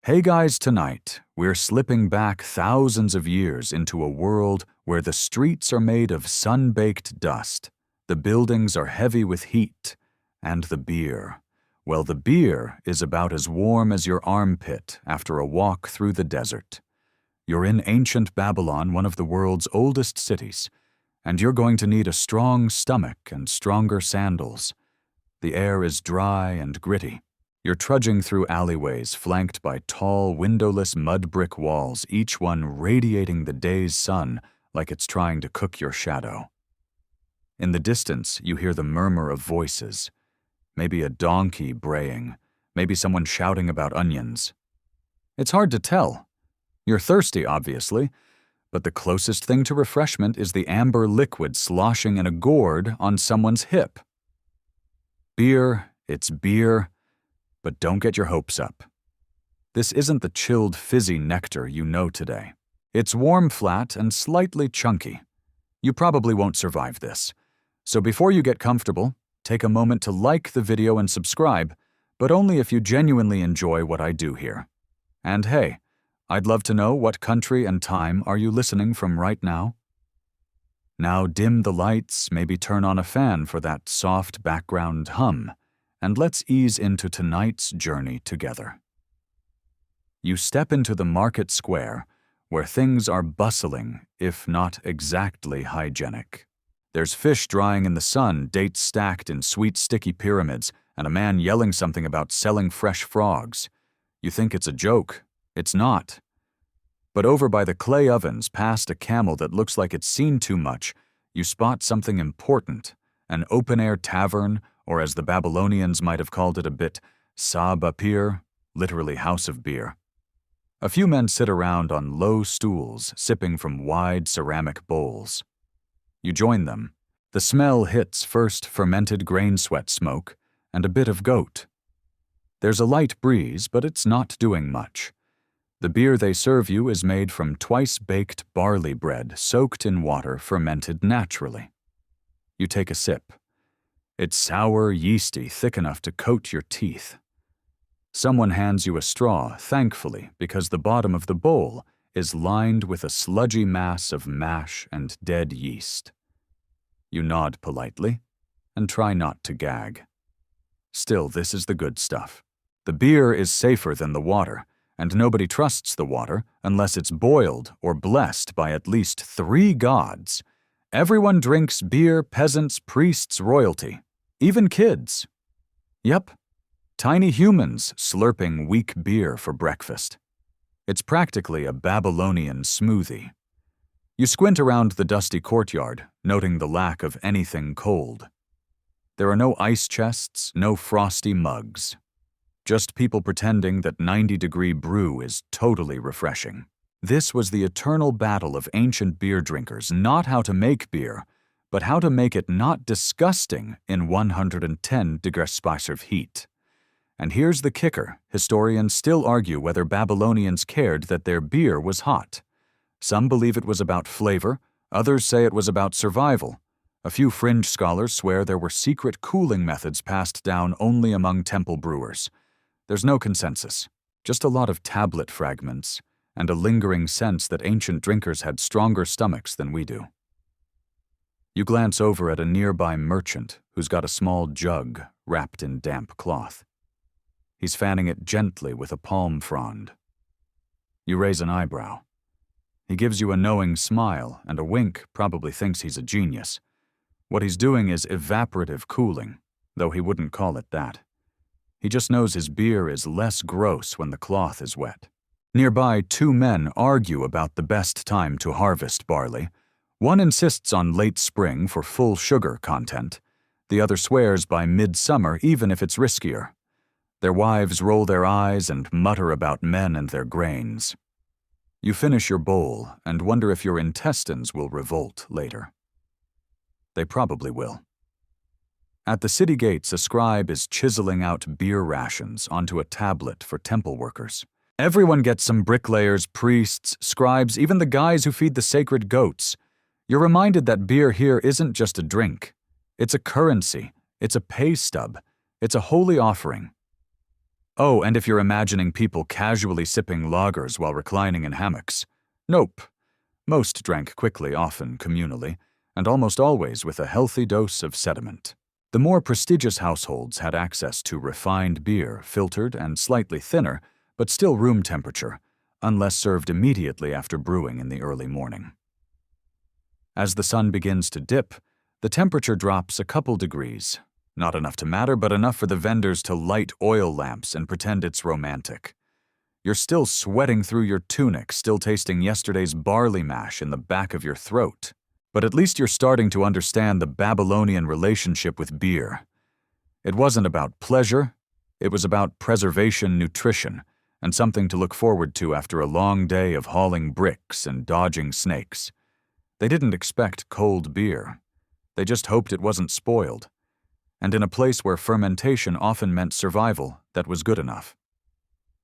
Hey guys, tonight, we're slipping back thousands of years into a world where the streets are made of sun-baked dust, the buildings are heavy with heat, and the beer. Well, the beer is about as warm as your armpit after a walk through the desert. You're in ancient Babylon, one of the world's oldest cities, and you're going to need a strong stomach and stronger sandals. The air is dry and gritty. You're trudging through alleyways flanked by tall, windowless mud brick walls, each one radiating the day's sun like it's trying to cook your shadow. In the distance, you hear the murmur of voices. Maybe a donkey braying, maybe someone shouting about onions. It's hard to tell. You're thirsty, obviously, but the closest thing to refreshment is the amber liquid sloshing in a gourd on someone's hip. Beer, it's beer. But don't get your hopes up. This isn't the chilled, fizzy nectar you know today. It's warm, flat, and slightly chunky. You probably won't survive this. So before you get comfortable, take a moment to like the video and subscribe, but only if you genuinely enjoy what I do here. And hey, I'd love to know what country and time are you listening from right now? Now dim the lights, maybe turn on a fan for that soft background hum. And let's ease into tonight's journey together. You step into the market square, where things are bustling, if not exactly hygienic. There's fish drying in the sun, dates stacked in sweet, sticky pyramids, and a man yelling something about selling fresh frogs. You think it's a joke. It's not. But over by the clay ovens, past a camel that looks like it's seen too much, you spot something important, an open-air tavern, or as the Babylonians might have called it a bit, sa-ba-pir, literally house of beer. A few men sit around on low stools, sipping from wide ceramic bowls. You join them. The smell hits first fermented grain sweat smoke and a bit of goat. There's a light breeze, but it's not doing much. The beer they serve you is made from twice-baked barley bread soaked in water fermented naturally. You take a sip. It's sour, yeasty, thick enough to coat your teeth. Someone hands you a straw, thankfully, because the bottom of the bowl is lined with a sludgy mass of mash and dead yeast. You nod politely and try not to gag. Still, this is the good stuff. The beer is safer than the water, and nobody trusts the water unless it's boiled or blessed by at least 3 gods. Everyone drinks beer, peasants, priests, royalty. Even kids. Yep, tiny humans slurping weak beer for breakfast. It's practically a Babylonian smoothie. You squint around the dusty courtyard, noting the lack of anything cold. There are no ice chests, no frosty mugs. Just people pretending that 90-degree brew is totally refreshing. This was the eternal battle of ancient beer drinkers, not how to make beer, but how to make it not disgusting in 110 degrees Celsius heat. And here's the kicker. Historians still argue whether Babylonians cared that their beer was hot. Some believe it was about flavor, others say it was about survival. A few fringe scholars swear there were secret cooling methods passed down only among temple brewers. There's no consensus, just a lot of tablet fragments, and a lingering sense that ancient drinkers had stronger stomachs than we do. You glance over at a nearby merchant who's got a small jug wrapped in damp cloth. He's fanning it gently with a palm frond. You raise an eyebrow. He gives you a knowing smile, and a wink, probably thinks he's a genius. What he's doing is evaporative cooling, though he wouldn't call it that. He just knows his beer is less gross when the cloth is wet. Nearby, 2 men argue about the best time to harvest barley. One insists on late spring for full sugar content. The other swears by midsummer, even if it's riskier. Their wives roll their eyes and mutter about men and their grains. You finish your bowl and wonder if your intestines will revolt later. They probably will. At the city gates, a scribe is chiseling out beer rations onto a tablet for temple workers. Everyone gets some: bricklayers, priests, scribes, even the guys who feed the sacred goats. You're reminded that beer here isn't just a drink. It's a currency. It's a pay stub. It's a holy offering. Oh, and if you're imagining people casually sipping lagers while reclining in hammocks. Nope. Most drank quickly, often communally, and almost always with a healthy dose of sediment. The more prestigious households had access to refined beer, filtered and slightly thinner, but still room temperature, unless served immediately after brewing in the early morning. As the sun begins to dip, the temperature drops a couple degrees. Not enough to matter, but enough for the vendors to light oil lamps and pretend it's romantic. You're still sweating through your tunic, still tasting yesterday's barley mash in the back of your throat. But at least you're starting to understand the Babylonian relationship with beer. It wasn't about pleasure, it was about preservation, nutrition, and something to look forward to after a long day of hauling bricks and dodging snakes. They didn't expect cold beer. They just hoped it wasn't spoiled. And in a place where fermentation often meant survival, that was good enough.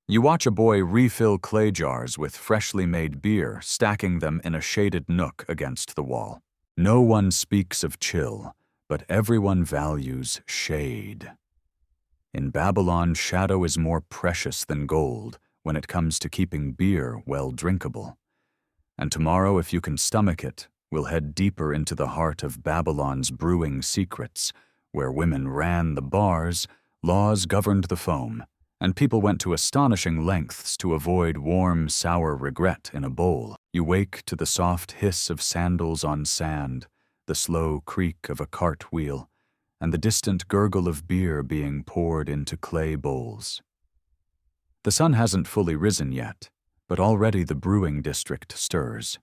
You watch a boy refill clay jars with freshly made beer, stacking them in a shaded nook against the wall. No one speaks of chill, but everyone values shade. In Babylon, shadow is more precious than gold when it comes to keeping beer well drinkable. And tomorrow, if you can stomach it, we'll head deeper into the heart of Babylon's brewing secrets, where women ran the bars, laws governed the foam, and people went to astonishing lengths to avoid warm, sour regret in a bowl. You wake to the soft hiss of sandals on sand, the slow creak of a cartwheel, and the distant gurgle of beer being poured into clay bowls. The sun hasn't fully risen yet, but already the brewing district stirs.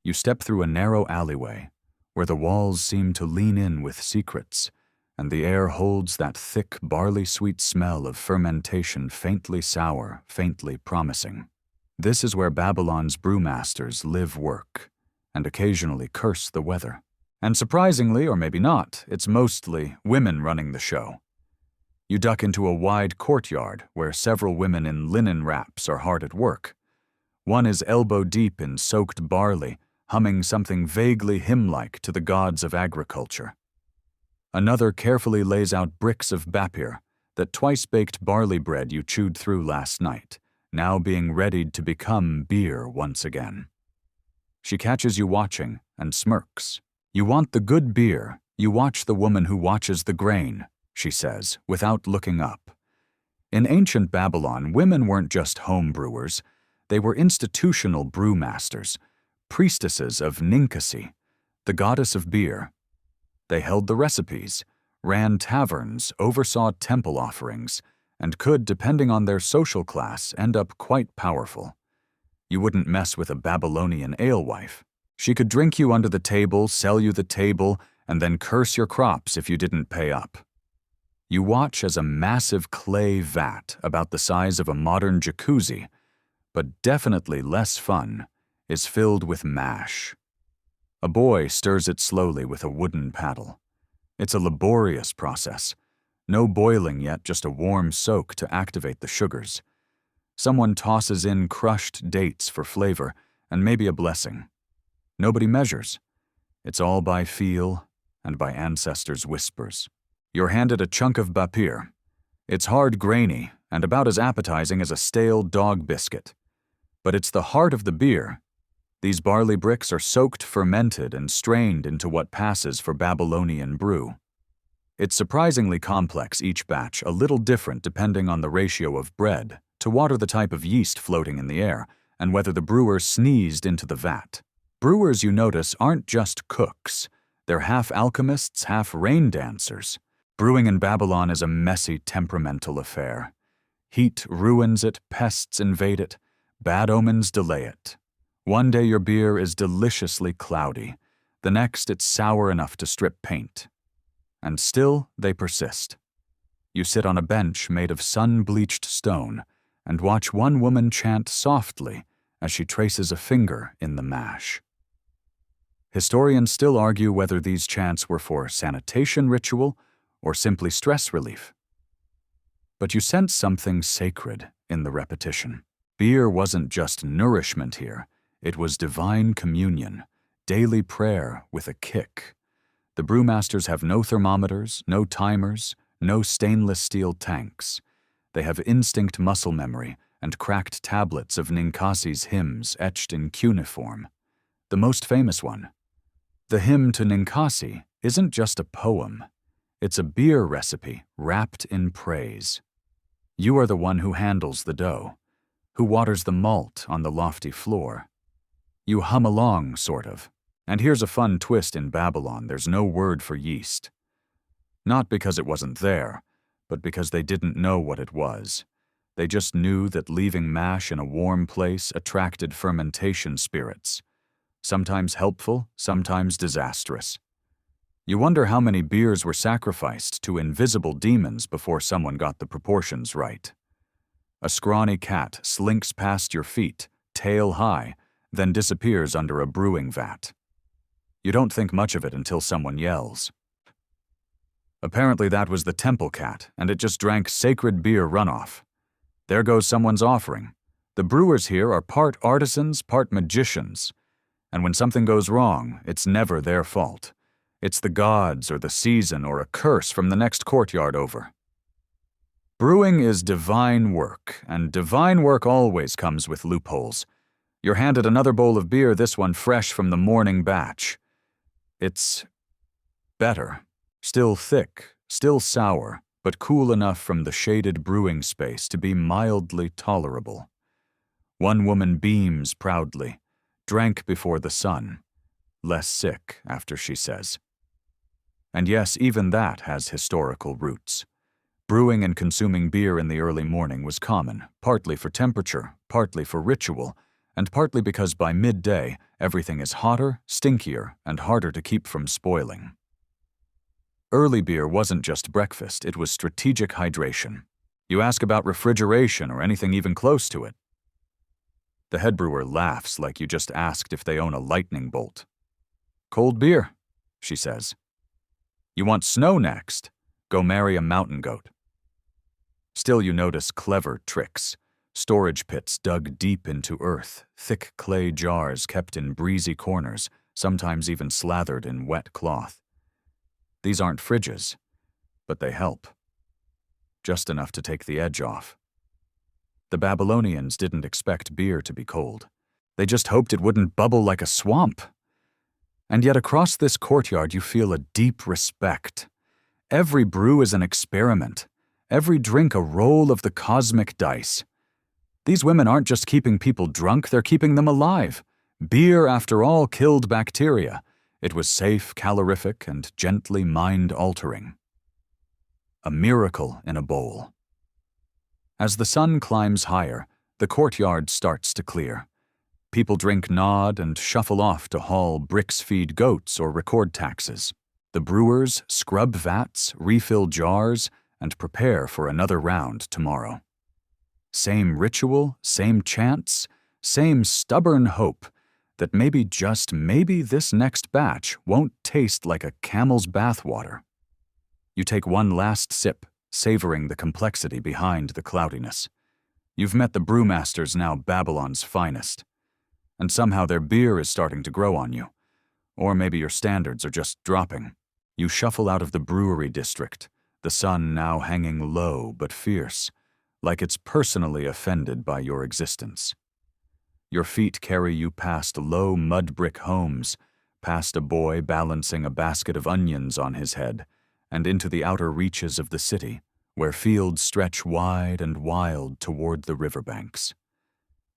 You step through a narrow alleyway, where the walls seem to lean in with secrets, and the air holds that thick, barley-sweet smell of fermentation, faintly sour, faintly promising. This is where Babylon's brewmasters live, work, and occasionally curse the weather. And surprisingly, or maybe not, it's mostly women running the show. You duck into a wide courtyard where several women in linen wraps are hard at work. One is elbow-deep in soaked barley, humming something vaguely hymn-like to the gods of agriculture. Another carefully lays out bricks of bapir, that twice-baked barley bread you chewed through last night, now being readied to become beer once again. She catches you watching and smirks. You want the good beer, you watch the woman who watches the grain, she says, without looking up. In ancient Babylon, women weren't just home brewers, they were institutional brewmasters, priestesses of Ninkasi, the goddess of beer. They held the recipes, ran taverns, oversaw temple offerings, and could, depending on their social class, end up quite powerful. You wouldn't mess with a Babylonian alewife. She could drink you under the table, sell you the table, and then curse your crops if you didn't pay up. You watch as a massive clay vat, about the size of a modern jacuzzi, but definitely less fun, is filled with mash. A boy stirs it slowly with a wooden paddle. It's a laborious process. No boiling yet, just a warm soak to activate the sugars. Someone tosses in crushed dates for flavor, and maybe a blessing. Nobody measures. It's all by feel and by ancestors' whispers. You're handed a chunk of bapir. It's hard, grainy, and about as appetizing as a stale dog biscuit. But it's the heart of the beer. These barley bricks are soaked, fermented, and strained into what passes for Babylonian brew. It's surprisingly complex, each batch, a little different depending on the ratio of bread, to water, the type of yeast floating in the air, and whether the brewer sneezed into the vat. Brewers, you notice, aren't just cooks. They're half alchemists, half rain dancers. Brewing in Babylon is a messy, temperamental affair. Heat ruins it, pests invade it, bad omens delay it. One day your beer is deliciously cloudy, the next it's sour enough to strip paint. And still they persist. You sit on a bench made of sun-bleached stone and watch one woman chant softly as she traces a finger in the mash. Historians still argue whether these chants were for sanitation ritual or simply stress relief. But you sense something sacred in the repetition. Beer wasn't just nourishment here, it was divine communion, daily prayer with a kick. The brewmasters have no thermometers, no timers, no stainless steel tanks. They have instinct muscle memory and cracked tablets of Ninkasi's hymns etched in cuneiform. The most famous one. The hymn to Ninkasi isn't just a poem. It's a beer recipe wrapped in praise. You are the one who handles the dough, who waters the malt on the lofty floor. You hum along, sort of. And here's a fun twist in Babylon: there's no word for yeast. Not because it wasn't there, but because they didn't know what it was. They just knew that leaving mash in a warm place attracted fermentation spirits, sometimes helpful, sometimes disastrous. You wonder how many beers were sacrificed to invisible demons before someone got the proportions right. A scrawny cat slinks past your feet, tail high, then disappears under a brewing vat. You don't think much of it until someone yells. Apparently that was the temple cat, and it just drank sacred beer runoff. There goes someone's offering. The brewers here are part artisans, part magicians. And when something goes wrong, it's never their fault. It's the gods or the season or a curse from the next courtyard over. Brewing is divine work, and divine work always comes with loopholes. You're handed another bowl of beer, this one fresh from the morning batch. It's better. Still thick, still sour, but cool enough from the shaded brewing space to be mildly tolerable. One woman beams proudly, drank before the sun. Less sick, after she says. And yes, even that has historical roots. Brewing and consuming beer in the early morning was common, partly for temperature, partly for ritual, and partly because by midday, everything is hotter, stinkier, and harder to keep from spoiling. Early beer wasn't just breakfast, it was strategic hydration. You ask about refrigeration or anything even close to it. The head brewer laughs like you just asked if they own a lightning bolt. Cold beer, she says. You want snow next? Go marry a mountain goat. Still, you notice clever tricks. Storage pits dug deep into earth, thick clay jars kept in breezy corners, sometimes even slathered in wet cloth. These aren't fridges, but they help. Just enough to take the edge off. The Babylonians didn't expect beer to be cold. They just hoped it wouldn't bubble like a swamp. And yet across this courtyard you feel a deep respect. Every brew is an experiment. Every drink a roll of the cosmic dice. These women aren't just keeping people drunk, they're keeping them alive. Beer, after all, killed bacteria. It was safe, calorific, and gently mind-altering. A miracle in a bowl. As the sun climbs higher, the courtyard starts to clear. People drink, nod, and shuffle off to haul bricks feed goats or record taxes. The brewers scrub vats, refill jars, and prepare for another round tomorrow. Same ritual, same chants, same stubborn hope that maybe, just maybe, this next batch won't taste like a camel's bathwater. You take one last sip, savoring the complexity behind the cloudiness. You've met the brewmasters, now Babylon's finest. And somehow their beer is starting to grow on you. Or maybe your standards are just dropping. You shuffle out of the brewery district, the sun now hanging low but fierce, like it's personally offended by your existence. Your feet carry you past low mud brick homes, past a boy balancing a basket of onions on his head, and into the outer reaches of the city, where fields stretch wide and wild toward the riverbanks.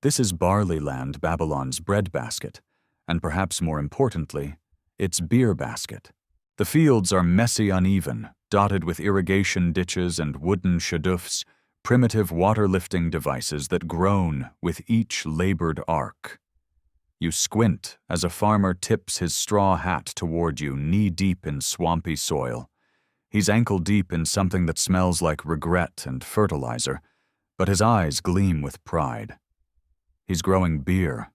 This is barley land, Babylon's breadbasket, and perhaps more importantly, its beer basket. The fields are messy, uneven, dotted with irrigation ditches and wooden shadoufs, primitive water-lifting devices that groan with each labored arc. You squint as a farmer tips his straw hat toward you, knee-deep in swampy soil. He's ankle-deep in something that smells like regret and fertilizer, but his eyes gleam with pride. He's growing beer.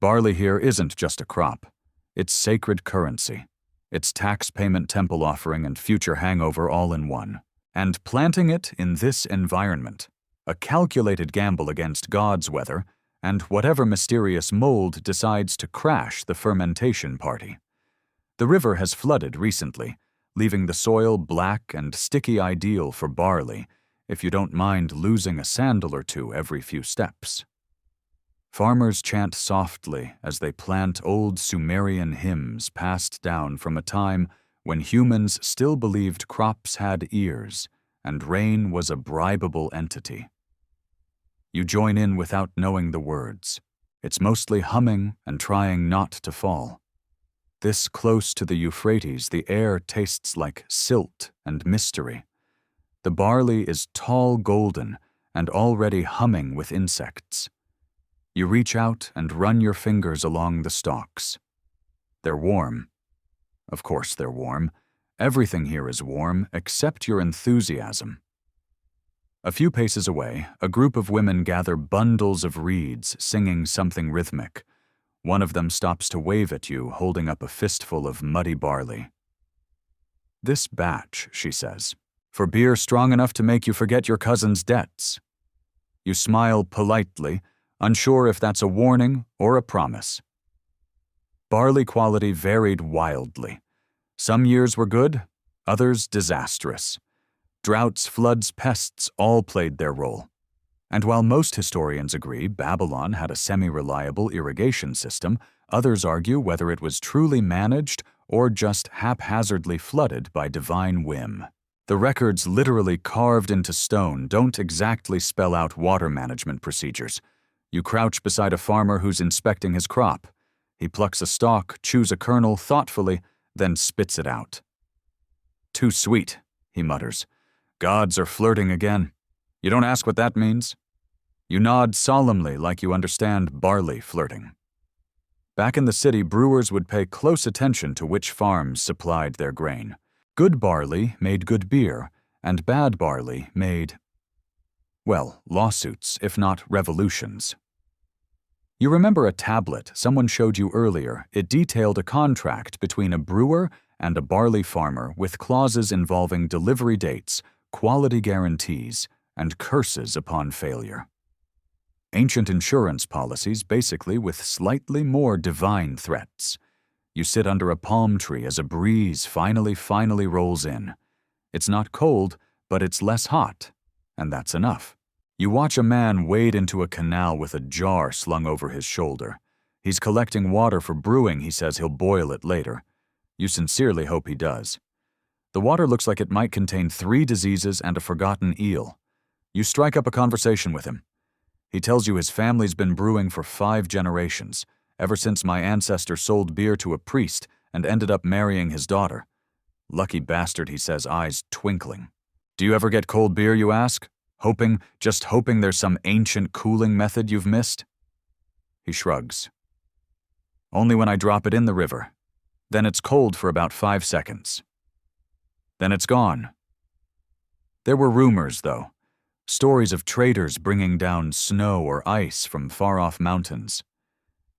Barley here isn't just a crop. It's sacred currency. It's tax payment, temple offering, and future hangover all in one. And planting it in this environment, a calculated gamble against God's weather and whatever mysterious mold decides to crash the fermentation party. The river has flooded recently, leaving the soil black and sticky, ideal for barley, if you don't mind losing a sandal or two every few steps. Farmers chant softly as they plant old Sumerian hymns passed down from a time when humans still believed crops had ears and rain was a bribable entity. You join in without knowing the words. It's mostly humming and trying not to fall. This close to the Euphrates, the air tastes like silt and mystery. The barley is tall golden and already humming with insects. You reach out and run your fingers along the stalks. They're warm. Of course they're warm. Everything here is warm except your enthusiasm. A few paces away, a group of women gather bundles of reeds, singing something rhythmic. One of them stops to wave at you, holding up a fistful of muddy barley. "This batch," she says, "for beer strong enough to make you forget your cousin's debts." You smile politely, unsure if that's a warning or a promise. Barley quality varied wildly. Some years were good, others disastrous. Droughts, floods, pests all played their role. And while most historians agree Babylon had a semi-reliable irrigation system, others argue whether it was truly managed or just haphazardly flooded by divine whim. The records literally carved into stone don't exactly spell out water management procedures. You crouch beside a farmer who's inspecting his crop. He plucks a stalk, chews a kernel thoughtfully, then spits it out. "Too sweet," he mutters. "Gods are flirting again. You don't ask what that means?" You nod solemnly like you understand barley flirting. Back in the city, brewers would pay close attention to which farms supplied their grain. Good barley made good beer, and bad barley made, well, lawsuits, if not revolutions. You remember a tablet someone showed you earlier. It detailed a contract between a brewer and a barley farmer with clauses involving delivery dates, quality guarantees, and curses upon failure. Ancient insurance policies, basically with slightly more divine threats. You sit under a palm tree as a breeze finally rolls in. It's not cold, but it's less hot, and that's enough. You watch a man wade into a canal with a jar slung over his shoulder. He's collecting water for brewing. He says he'll boil it later. You sincerely hope he does. The water looks like it might contain 3 diseases and a forgotten eel. You strike up a conversation with him. He tells you his family's been brewing for 5 generations, ever since my ancestor sold beer to a priest and ended up marrying his daughter. Lucky bastard, he says, eyes twinkling. "Do you ever get cold beer, you ask? Just hoping there's some ancient cooling method you've missed?" He shrugs. "Only when I drop it in the river. Then it's cold for about 5 seconds. Then it's gone." There were rumors, though. Stories of traders bringing down snow or ice from far-off mountains.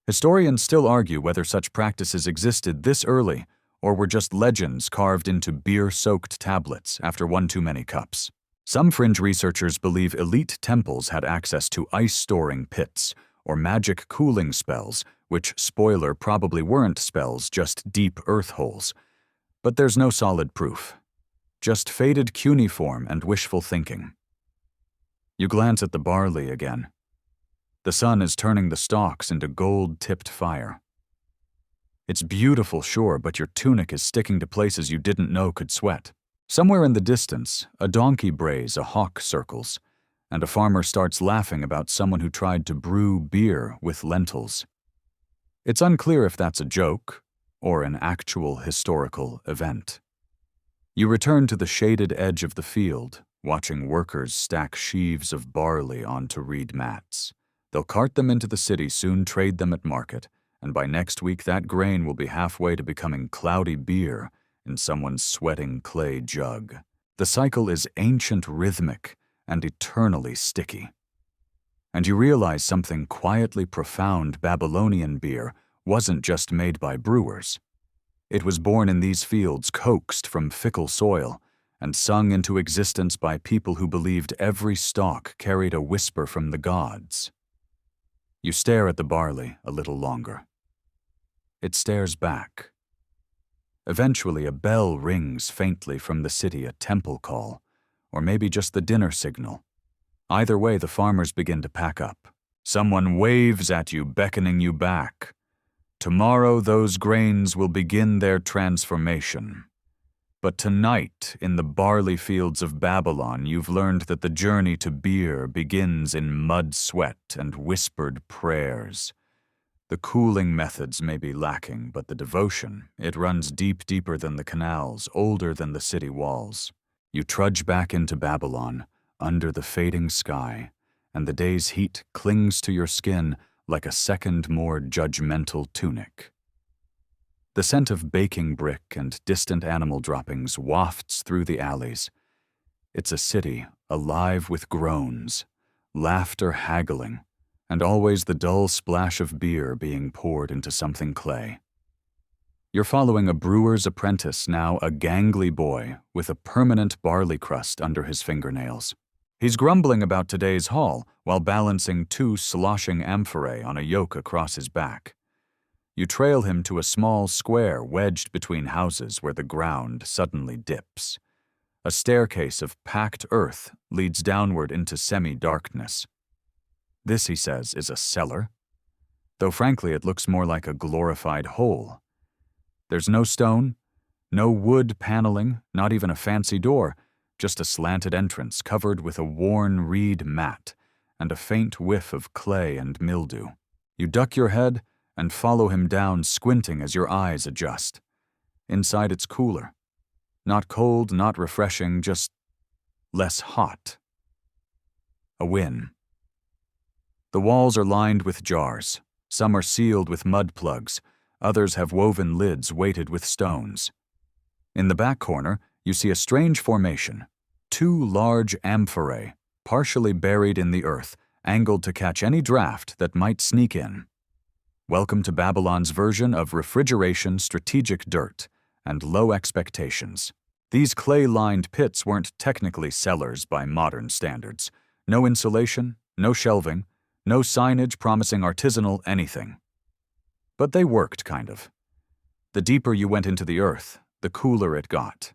Historians still argue whether such practices existed this early or were just legends carved into beer-soaked tablets after one too many cups. Some fringe researchers believe elite temples had access to ice-storing pits or magic cooling spells, which, spoiler, probably weren't spells, just deep earth holes. But there's no solid proof. Just faded cuneiform and wishful thinking. You glance at the barley again. The sun is turning the stalks into gold-tipped fire. It's beautiful, sure, but your tunic is sticking to places you didn't know could sweat. Somewhere in the distance, a donkey brays, a hawk circles, and a farmer starts laughing about someone who tried to brew beer with lentils. It's unclear if that's a joke or an actual historical event. You return to the shaded edge of the field, watching workers stack sheaves of barley onto reed mats. They'll cart them into the city, soon trade them at market, and by next week that grain will be halfway to becoming cloudy beer in someone's sweating clay jug. The cycle is ancient, rhythmic, and eternally sticky. And you realize something quietly profound: Babylonian beer wasn't just made by brewers. It was born in these fields, coaxed from fickle soil, and sung into existence by people who believed every stalk carried a whisper from the gods. You stare at the barley a little longer. It stares back. Eventually, a bell rings faintly from the city, a temple call. or maybe just the dinner signal. Either way, the farmers begin to pack up. Someone waves at you, beckoning you back. Tomorrow those grains will begin their transformation. But tonight, in the barley fields of Babylon, you've learned that the journey to beer begins in mud sweat and whispered prayers. The cooling methods may be lacking, but the devotion, it runs deeper than the canals, older than the city walls. You trudge back into Babylon, under the fading sky, and the day's heat clings to your skin like a second more judgmental tunic. The scent of baking brick and distant animal droppings wafts through the alleys. It's a city alive with groans, laughter haggling, and always the dull splash of beer being poured into something clay. You're following a brewer's apprentice, now a gangly boy with a permanent barley crust under his fingernails. He's grumbling about today's haul while balancing 2 sloshing amphorae on a yoke across his back. You trail him to a small square wedged between houses where the ground suddenly dips. A staircase of packed earth leads downward into semi-darkness. This, he says, is a cellar, though frankly it looks more like a glorified hole. There's no stone, no wood paneling, not even a fancy door, just a slanted entrance covered with a worn reed mat and a faint whiff of clay and mildew. You duck your head and follow him down, squinting as your eyes adjust. Inside it's cooler. Not cold, not refreshing, just less hot. A win. The walls are lined with jars. Some are sealed with mud plugs. Others have woven lids weighted with stones. In the back corner, you see a strange formation. 2 large amphorae, partially buried in the earth, angled to catch any draft that might sneak in. Welcome to Babylon's version of refrigeration strategic dirt and low expectations. These clay-lined pits weren't technically cellars by modern standards. No insulation, no shelving, no signage promising artisanal anything. But they worked, kind of. The deeper you went into the earth, the cooler it got.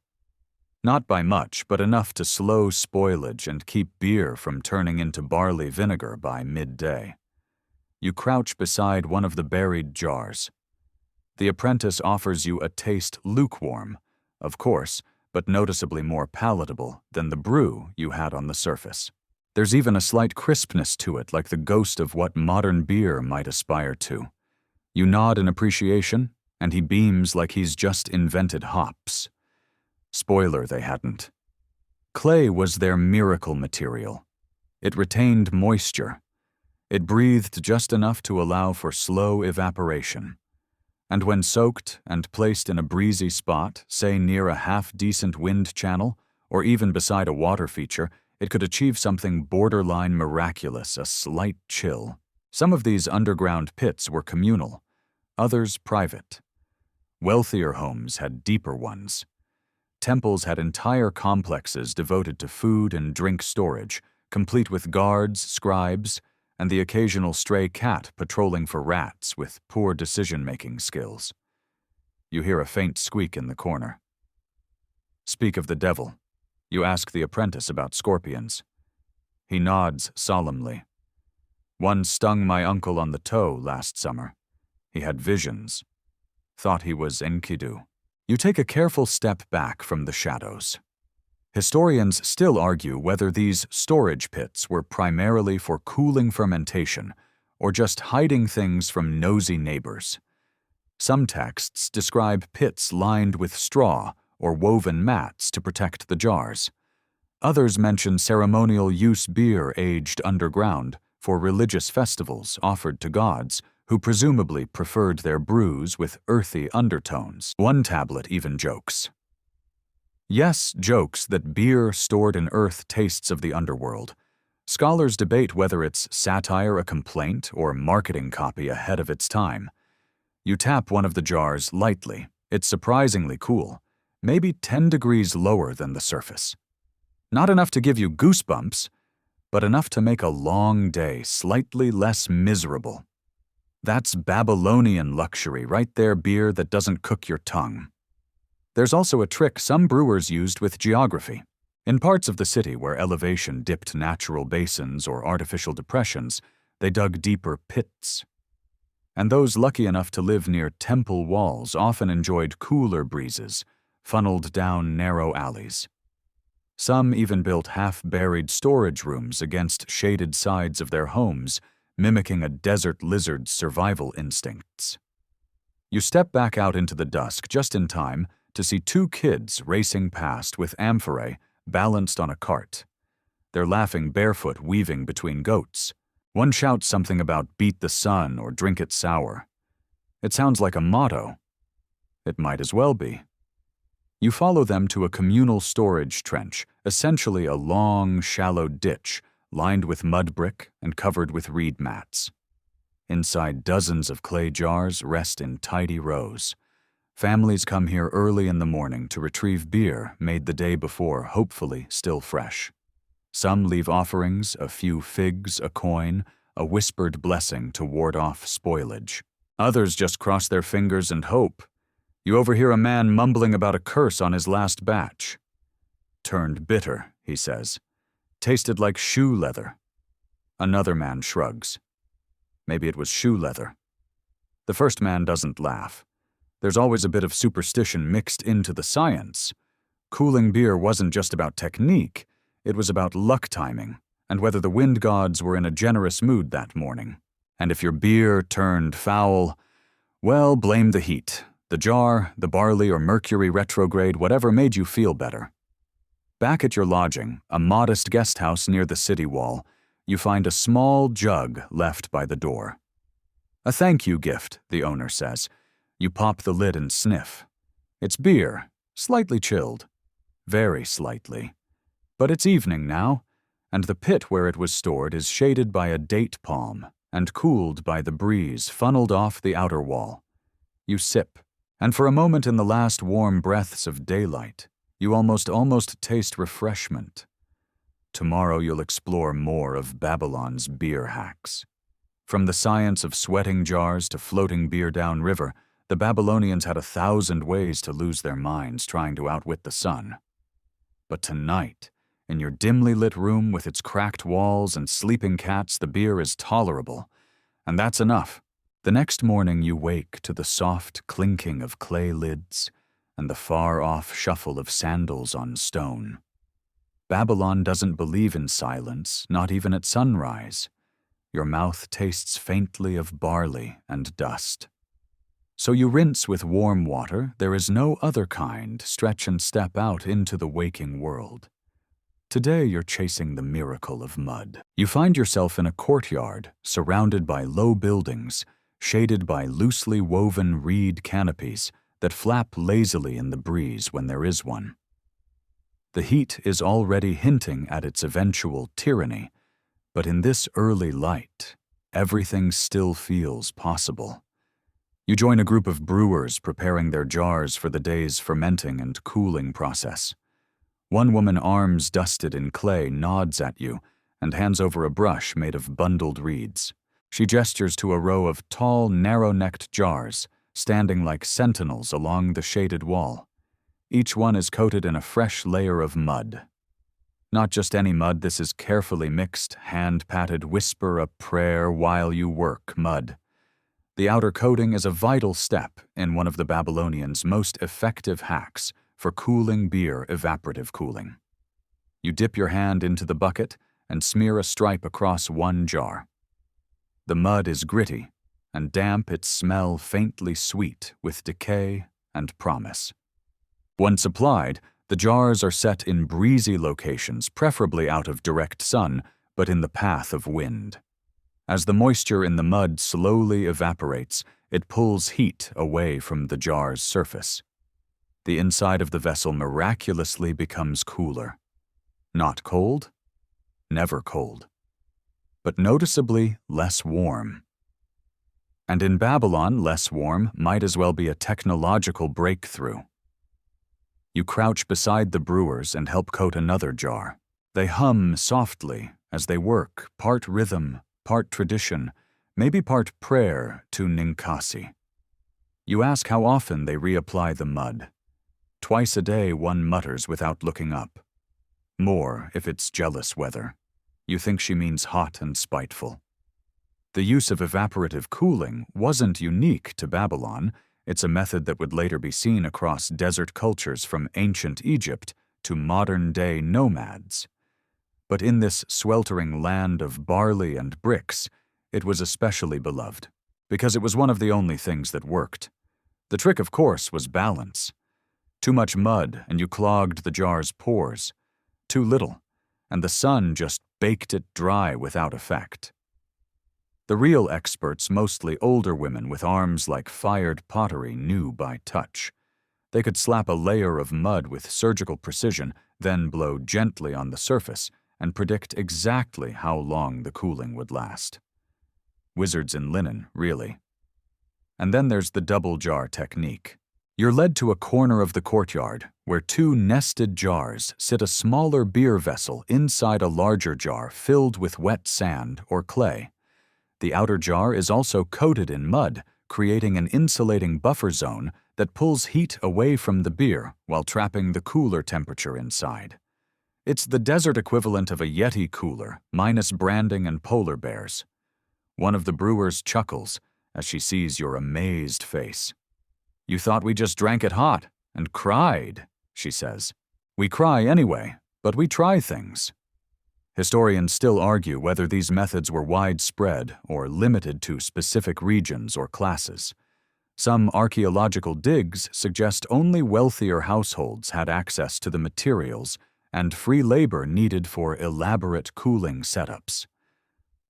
Not by much, but enough to slow spoilage and keep beer from turning into barley vinegar by midday. You crouch beside one of the buried jars. The apprentice offers you a taste lukewarm, of course, but noticeably more palatable than the brew you had on the surface. There's even a slight crispness to it, like the ghost of what modern beer might aspire to. You nod in appreciation, and he beams like he's just invented hops. Spoiler, they hadn't. Clay was their miracle material. It retained moisture. It breathed just enough to allow for slow evaporation. And when soaked and placed in a breezy spot, say near a half-decent wind channel, or even beside a water feature, it could achieve something borderline miraculous, a slight chill. Some of these underground pits were communal, others private. Wealthier homes had deeper ones. Temples had entire complexes devoted to food and drink storage, complete with guards, scribes, and the occasional stray cat patrolling for rats with poor decision-making skills. You hear a faint squeak in the corner. Speak of the devil. You ask the apprentice about scorpions. He nods solemnly. One stung my uncle on the toe last summer. He had visions. Thought he was Enkidu. You take a careful step back from the shadows. Historians still argue whether these storage pits were primarily for cooling fermentation or just hiding things from nosy neighbors. Some texts describe pits lined with straw or woven mats to protect the jars. Others mention ceremonial use beer aged underground for religious festivals offered to gods who presumably preferred their brews with earthy undertones. One tablet even jokes. Yes, jokes that beer stored in earth tastes of the underworld. Scholars debate whether it's satire, a complaint, or marketing copy ahead of its time. You tap one of the jars lightly. It's surprisingly cool, maybe 10 degrees lower than the surface. Not enough to give you goosebumps, but enough to make a long day slightly less miserable. That's Babylonian luxury, right there, beer that doesn't cook your tongue. There's also a trick some brewers used with geography. In parts of the city where elevation dipped natural basins or artificial depressions, they dug deeper pits. And those lucky enough to live near temple walls often enjoyed cooler breezes, funneled down narrow alleys. Some even built half-buried storage rooms against shaded sides of their homes, mimicking a desert lizard's survival instincts. You step back out into the dusk just in time to see two kids racing past with amphorae balanced on a cart. They're laughing barefoot, weaving between goats. One shouts something about beat the sun or drink it sour. It sounds like a motto. It might as well be. You follow them to a communal storage trench, essentially a long, shallow ditch lined with mud brick and covered with reed mats. Inside, dozens of clay jars rest in tidy rows. Families come here early in the morning to retrieve beer made the day before, hopefully still fresh. Some leave offerings, a few figs, a coin, a whispered blessing to ward off spoilage. Others just cross their fingers and hope. You overhear a man mumbling about a curse on his last batch. Turned bitter, he says. Tasted like shoe leather. Another man shrugs. Maybe it was shoe leather. The first man doesn't laugh. There's always a bit of superstition mixed into the science. Cooling beer wasn't just about technique, it was about luck timing, and whether the wind gods were in a generous mood that morning. And if your beer turned foul, well, blame the heat. The jar, the barley or mercury retrograde, whatever made you feel better. Back at your lodging, a modest guest house near the city wall, you find a small jug left by the door. A thank you gift, the owner says. You pop the lid and sniff. It's beer, slightly chilled. Very slightly. But it's evening now, and the pit where it was stored is shaded by a date palm and cooled by the breeze funneled off the outer wall. You sip, and for a moment in the last warm breaths of daylight, you almost taste refreshment. Tomorrow you'll explore more of Babylon's beer hacks. From the science of sweating jars to floating beer downriver, the Babylonians had 1,000 ways to lose their minds trying to outwit the sun. But tonight, in your dimly lit room with its cracked walls and sleeping cats, the beer is tolerable, and that's enough. The next morning you wake to the soft clinking of clay lids and the far-off shuffle of sandals on stone. Babylon doesn't believe in silence, not even at sunrise. Your mouth tastes faintly of barley and dust. So you rinse with warm water. There is no other kind. Stretch and step out into the waking world. Today you're chasing the miracle of mud. You find yourself in a courtyard, surrounded by low buildings, shaded by loosely woven reed canopies that flap lazily in the breeze when there is one. The heat is already hinting at its eventual tyranny, but in this early light, everything still feels possible. You join a group of brewers preparing their jars for the day's fermenting and cooling process. One woman, arms dusted in clay, nods at you and hands over a brush made of bundled reeds. She gestures to a row of tall, narrow-necked jars, standing like sentinels along the shaded wall. Each one is coated in a fresh layer of mud. Not just any mud, this is carefully mixed, hand-patted, whisper a prayer while you work mud. The outer coating is a vital step in one of the Babylonians' most effective hacks for cooling beer, evaporative cooling. You dip your hand into the bucket and smear a stripe across one jar. The mud is gritty and damp, its smell faintly sweet with decay and promise. Once applied, the jars are set in breezy locations, preferably out of direct sun, but in the path of wind. As the moisture in the mud slowly evaporates, it pulls heat away from the jar's surface. The inside of the vessel miraculously becomes cooler. Not cold, never cold, but noticeably less warm. And in Babylon, less warm might as well be a technological breakthrough. You crouch beside the brewers and help coat another jar. They hum softly as they work, part rhythm, part tradition, maybe part prayer to Ninkasi. You ask how often they reapply the mud. Twice a day, one mutters without looking up. More if it's jealous weather. You think she means hot and spiteful. The use of evaporative cooling wasn't unique to Babylon. It's a method that would later be seen across desert cultures from ancient Egypt to modern-day nomads. But in this sweltering land of barley and bricks, it was especially beloved, because it was one of the only things that worked. The trick, of course, was balance. Too much mud and you clogged the jar's pores. Too little, and the sun just baked it dry without effect. The real experts, mostly older women with arms like fired pottery, knew by touch. They could slap a layer of mud with surgical precision, then blow gently on the surface, and predict exactly how long the cooling would last. Wizards in linen, really. And then there's the double jar technique. You're led to a corner of the courtyard where two nested jars sit a smaller beer vessel inside a larger jar filled with wet sand or clay. The outer jar is also coated in mud, creating an insulating buffer zone that pulls heat away from the beer while trapping the cooler temperature inside. It's the desert equivalent of a Yeti cooler, minus branding and polar bears. One of the brewers chuckles as she sees your amazed face. "You thought we just drank it hot and cried," she says. "We cry anyway, but we try things." Historians still argue whether these methods were widespread or limited to specific regions or classes. Some archaeological digs suggest only wealthier households had access to the materials and free labor needed for elaborate cooling setups.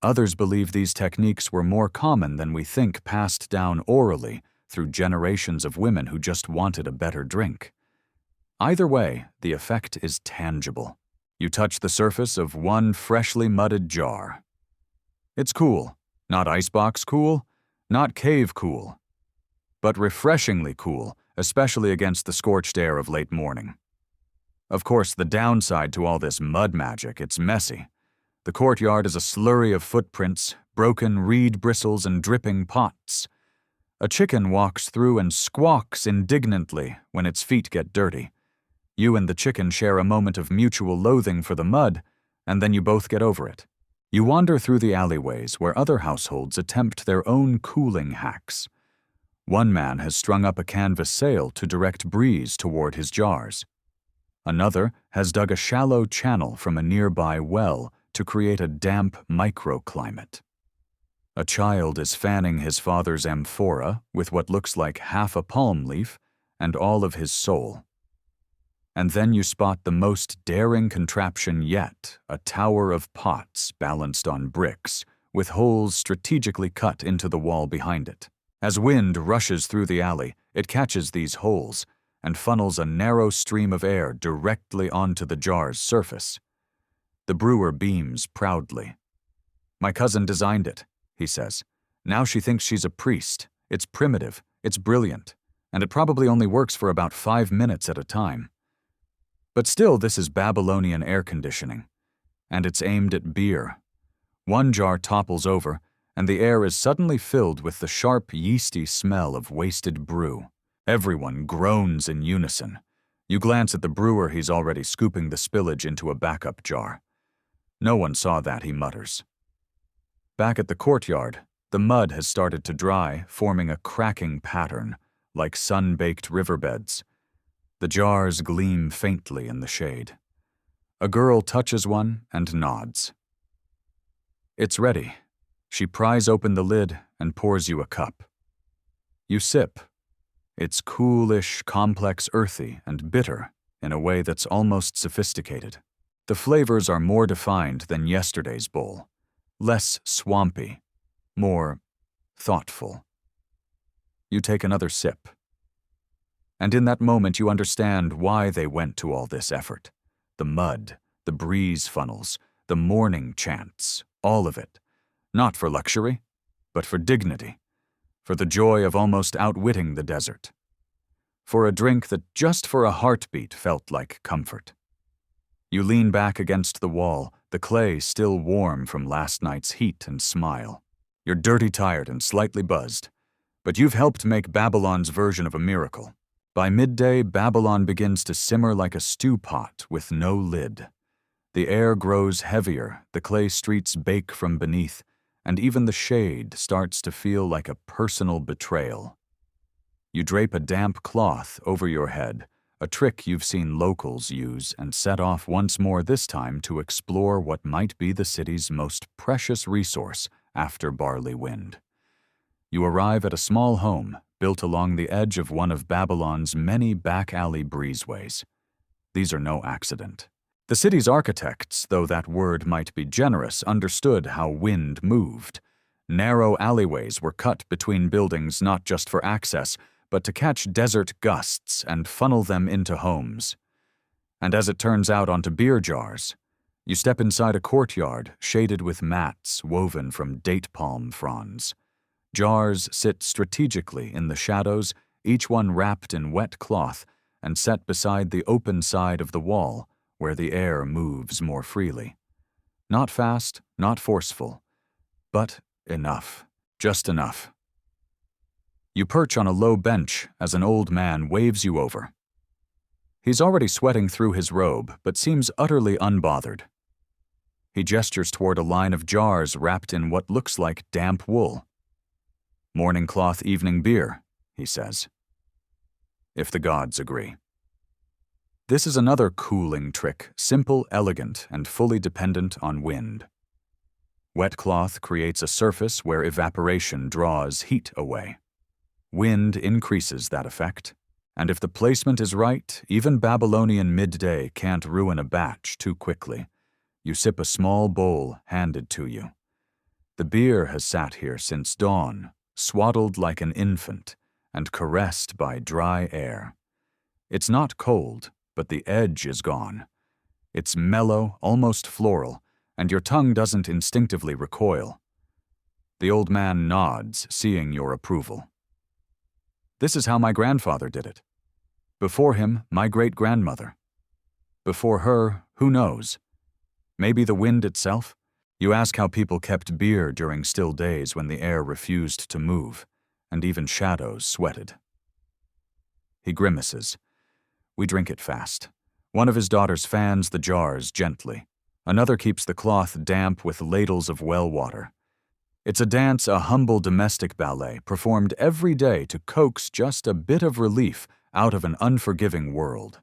Others believe these techniques were more common than we think, passed down orally through generations of women who just wanted a better drink. Either way, the effect is tangible. You touch the surface of one freshly mudded jar. It's cool. Not icebox cool, not cave cool, but refreshingly cool, especially against the scorched air of late morning. Of course, the downside to all this mud magic, it's messy. The courtyard is a slurry of footprints, broken reed bristles, and dripping pots. A chicken walks through and squawks indignantly when its feet get dirty. You and the chicken share a moment of mutual loathing for the mud, and then you both get over it. You wander through the alleyways where other households attempt their own cooling hacks. One man has strung up a canvas sail to direct breeze toward his jars. Another has dug a shallow channel from a nearby well to create a damp microclimate. A child is fanning his father's amphora with what looks like half a palm leaf and all of his soul. And then you spot the most daring contraption yet, a tower of pots balanced on bricks, with holes strategically cut into the wall behind it. As wind rushes through the alley, it catches these holes and funnels a narrow stream of air directly onto the jar's surface. The brewer beams proudly. "My cousin designed it," he says. "Now she thinks she's a priest. It's primitive, it's brilliant, and it probably only works for about 5 minutes at a time." But still, this is Babylonian air conditioning, and it's aimed at beer. One jar topples over, and the air is suddenly filled with the sharp, yeasty smell of wasted brew. Everyone groans in unison. You glance at the brewer, he's already scooping the spillage into a backup jar. "No one saw that," he mutters. Back at the courtyard, the mud has started to dry, forming a cracking pattern, like sun-baked riverbeds. The jars gleam faintly in the shade. A girl touches one and nods. It's ready. She pries open the lid and pours you a cup. You sip. It's coolish, complex, earthy, and bitter in a way that's almost sophisticated. The flavors are more defined than yesterday's bowl. Less swampy, more thoughtful. You take another sip. And in that moment you understand why they went to all this effort. The mud, the breeze funnels, the morning chants, all of it. Not for luxury, but for dignity. For the joy of almost outwitting the desert. For a drink that just for a heartbeat felt like comfort. You lean back against the wall, the clay still warm from last night's heat, and smile. You're dirty tired and slightly buzzed, but you've helped make Babylon's version of a miracle. By midday, Babylon begins to simmer like a stew pot with no lid. The air grows heavier, the clay streets bake from beneath, and even the shade starts to feel like a personal betrayal. You drape a damp cloth over your head, a trick you've seen locals use, and set off once more, this time to explore what might be the city's most precious resource after barley wind. You arrive at a small home built along the edge of one of Babylon's many back-alley breezeways. These are no accident. The city's architects, though that word might be generous, understood how wind moved. Narrow alleyways were cut between buildings not just for access, but to catch desert gusts and funnel them into homes. And as it turns out, onto beer jars. You step inside a courtyard shaded with mats woven from date palm fronds. Jars sit strategically in the shadows, each one wrapped in wet cloth and set beside the open side of the wall where the air moves more freely. Not fast, not forceful, but enough, just enough. You perch on a low bench as an old man waves you over. He's already sweating through his robe, but seems utterly unbothered. He gestures toward a line of jars wrapped in what looks like damp wool. "Morning cloth, evening beer," he says. "If the gods agree." This is another cooling trick, simple, elegant, and fully dependent on wind. Wet cloth creates a surface where evaporation draws heat away. Wind increases that effect, and if the placement is right, even Babylonian midday can't ruin a batch too quickly. You sip a small bowl handed to you. The beer has sat here since dawn, swaddled like an infant, and caressed by dry air. It's not cold, but the edge is gone. It's mellow, almost floral, and your tongue doesn't instinctively recoil. The old man nods, seeing your approval. "This is how my grandfather did it. Before him, my great-grandmother. Before her, who knows? Maybe the wind itself?" You ask how people kept beer during still days when the air refused to move, and even shadows sweated. He grimaces. We drink it fast. One of his daughters fans the jars gently. Another keeps the cloth damp with ladles of well water. It's a dance, a humble domestic ballet, performed every day to coax just a bit of relief out of an unforgiving world.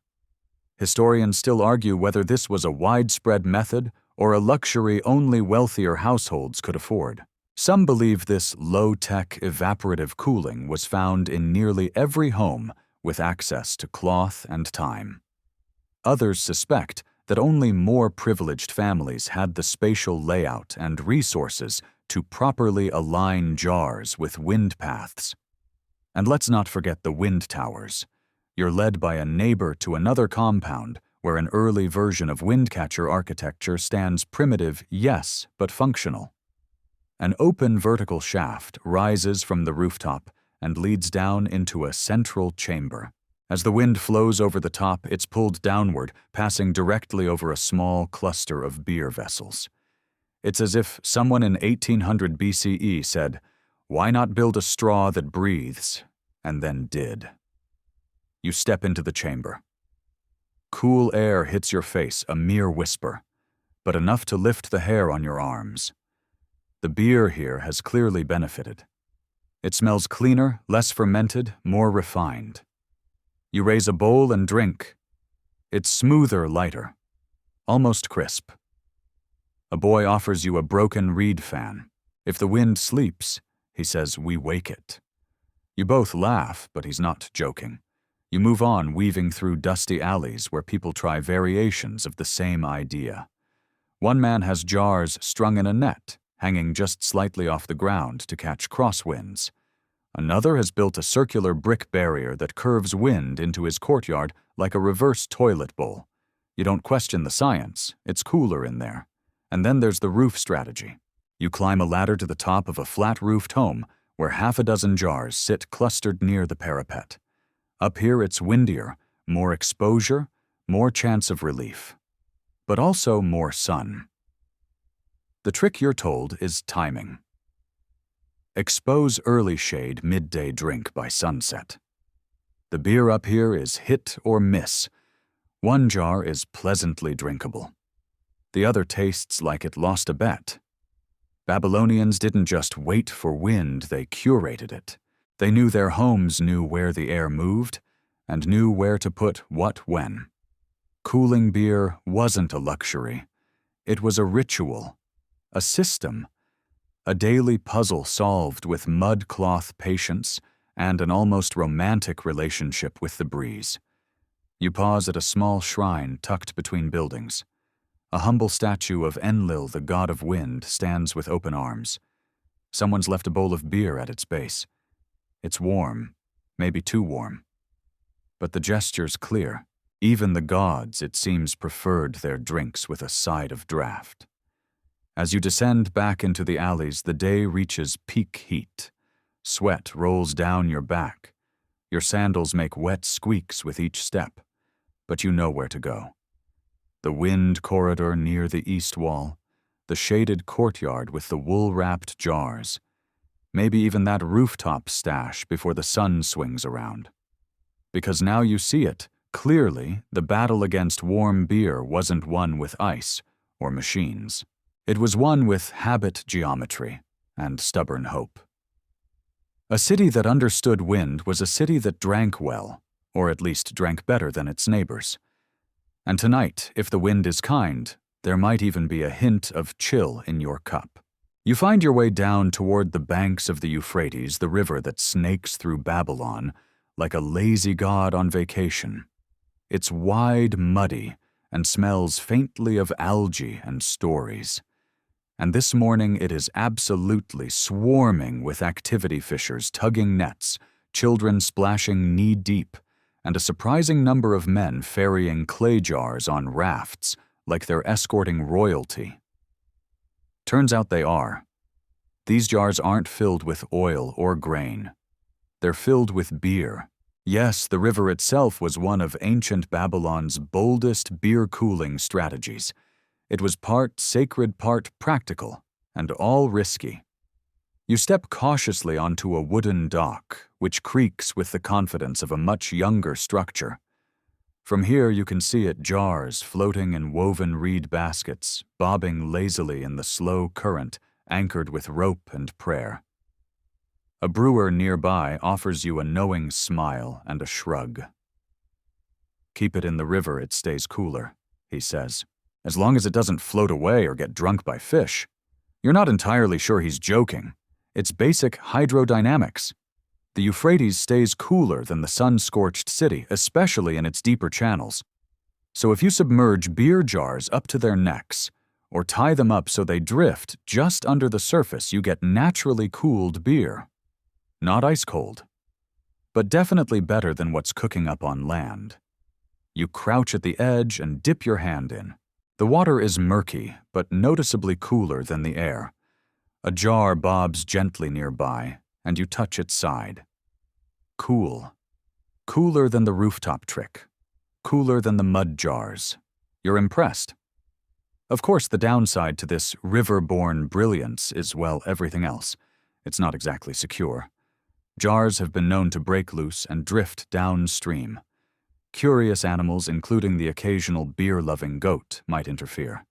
Historians still argue whether this was a widespread method or a luxury only wealthier households could afford. Some believe this low-tech evaporative cooling was found in nearly every home with access to cloth and time. Others suspect that only more privileged families had the spatial layout and resources to properly align jars with wind paths. And let's not forget the wind towers. You're led by a neighbor to another compound where an early version of windcatcher architecture stands primitive, yes, but functional. An open vertical shaft rises from the rooftop and leads down into a central chamber. As the wind flows over the top, it's pulled downward, passing directly over a small cluster of beer vessels. It's as if someone in 1800 BCE said, "Why not build a straw that breathes?" and then did. You step into the chamber. Cool air hits your face, a mere whisper, but enough to lift the hair on your arms. The beer here has clearly benefited. It smells cleaner, less fermented, more refined. You raise a bowl and drink. It's smoother, lighter, almost crisp. A boy offers you a broken reed fan. If the wind sleeps, he says, we wake it. You both laugh, but he's not joking. You move on, weaving through dusty alleys where people try variations of the same idea. One man has jars strung in a net, hanging just slightly off the ground to catch crosswinds. Another has built a circular brick barrier that curves wind into his courtyard like a reverse toilet bowl. You don't question the science, it's cooler in there. And then there's the roof strategy. You climb a ladder to the top of a flat-roofed home where half a dozen jars sit clustered near the parapet. Up here it's windier, more exposure, more chance of relief, but also more sun. The trick, you're told, is timing. Expose early shade, midday drink by sunset. The beer up here is hit or miss. One jar is pleasantly drinkable. The other tastes like it lost a bet. Babylonians didn't just wait for wind, they curated it. They knew their homes knew where the air moved, and knew where to put what when. Cooling beer wasn't a luxury. It was a ritual, a system, a daily puzzle solved with mud-cloth patience and an almost romantic relationship with the breeze. You pause at a small shrine tucked between buildings. A humble statue of Enlil, the god of wind, stands with open arms. Someone's left a bowl of beer at its base. It's warm, maybe too warm. But the gesture's clear. Even the gods, it seems, preferred their drinks with a side of draft. As you descend back into the alleys, the day reaches peak heat. Sweat rolls down your back. Your sandals make wet squeaks with each step, but you know where to go. The wind corridor near the east wall, the shaded courtyard with the wool-wrapped jars, maybe even that rooftop stash before the sun swings around. Because now you see it, clearly the battle against warm beer wasn't won with ice or machines. It was won with habit geometry and stubborn hope. A city that understood wind was a city that drank well, or at least drank better than its neighbors. And tonight, if the wind is kind, there might even be a hint of chill in your cup. You find your way down toward the banks of the Euphrates, the river that snakes through Babylon, like a lazy god on vacation. It's wide, muddy, and smells faintly of algae and stories. And this morning it is absolutely swarming with activity fishers tugging nets, children splashing knee-deep, and a surprising number of men ferrying clay jars on rafts like they're escorting royalty. Turns out they are. These jars aren't filled with oil or grain. They're filled with beer. Yes, the river itself was one of ancient Babylon's boldest beer-cooling strategies. It was part sacred, part practical, and all risky. You step cautiously onto a wooden dock, which creaks with the confidence of a much younger structure. From here you can see it jars floating in woven reed baskets, bobbing lazily in the slow current, anchored with rope and prayer. A brewer nearby offers you a knowing smile and a shrug. "Keep it in the river, it stays cooler," he says. "As long as it doesn't float away or get drunk by fish." You're not entirely sure he's joking. It's basic hydrodynamics. The Euphrates stays cooler than the sun-scorched city, especially in its deeper channels. So if you submerge beer jars up to their necks, or tie them up so they drift just under the surface, you get naturally cooled beer. Not ice-cold, but definitely better than what's cooking up on land. You crouch at the edge and dip your hand in. The water is murky, but noticeably cooler than the air. A jar bobs gently nearby, and you touch its side. Cool. Cooler than the rooftop trick. Cooler than the mud jars. You're impressed. Of course, the downside to this river-borne brilliance is, well, everything else. It's not exactly secure. Jars have been known to break loose and drift downstream. Curious animals, including the occasional beer-loving goat, might interfere.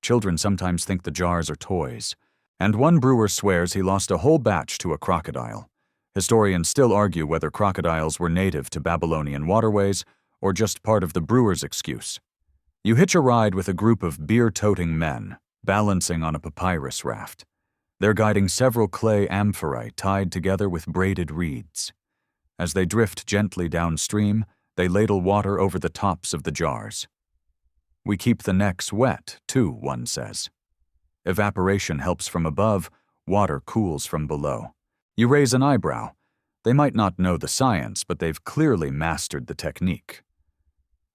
Children sometimes think the jars are toys. And one brewer swears he lost a whole batch to a crocodile. Historians still argue whether crocodiles were native to Babylonian waterways or just part of the brewer's excuse. You hitch a ride with a group of beer-toting men, balancing on a papyrus raft. They're guiding several clay amphorae tied together with braided reeds. As they drift gently downstream, they ladle water over the tops of the jars. "We keep the necks wet, too," one says. Evaporation helps from above, water cools from below. You raise an eyebrow. They might not know the science, but they've clearly mastered the technique.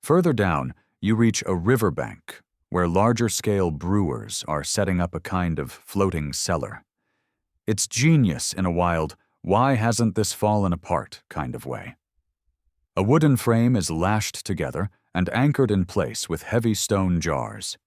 Further down, you reach a riverbank, where larger-scale brewers are setting up a kind of floating cellar. It's genius in a wild, why hasn't this fallen apart kind of way. A wooden frame is lashed together and anchored in place with heavy stone jars.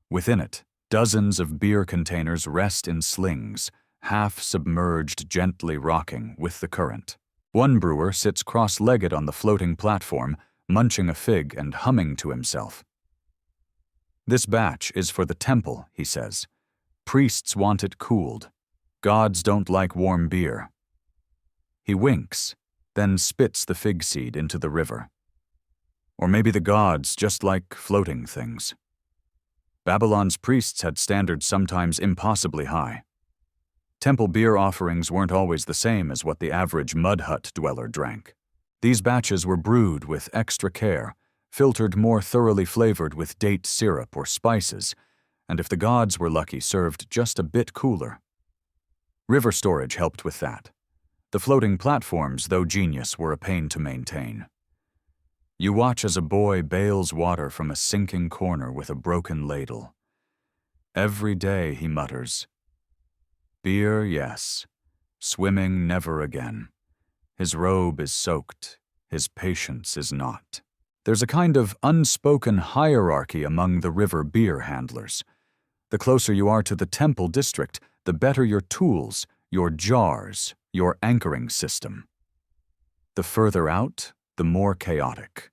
Within it, dozens of beer containers rest in slings, half submerged, gently rocking with the current. One brewer sits cross-legged on the floating platform, munching a fig and humming to himself. "This batch is for the temple," he says. "Priests want it cooled. Gods don't like warm beer." He winks, then spits the fig seed into the river. Or maybe the gods just like floating things. Babylon's priests had standards sometimes impossibly high. Temple beer offerings weren't always the same as what the average mud hut dweller drank. These batches were brewed with extra care, filtered more thoroughly flavored with date syrup or spices, and if the gods were lucky, served just a bit cooler. River storage helped with that. The floating platforms, though genius, were a pain to maintain. You watch as a boy bails water from a sinking corner with a broken ladle. "Every day," he mutters. Beer, yes. Swimming, never again. His robe is soaked. His patience is not. There's a kind of unspoken hierarchy among the river beer handlers. The closer you are to the temple district, the better your tools, your jars, your anchoring system. The further out, the more chaotic.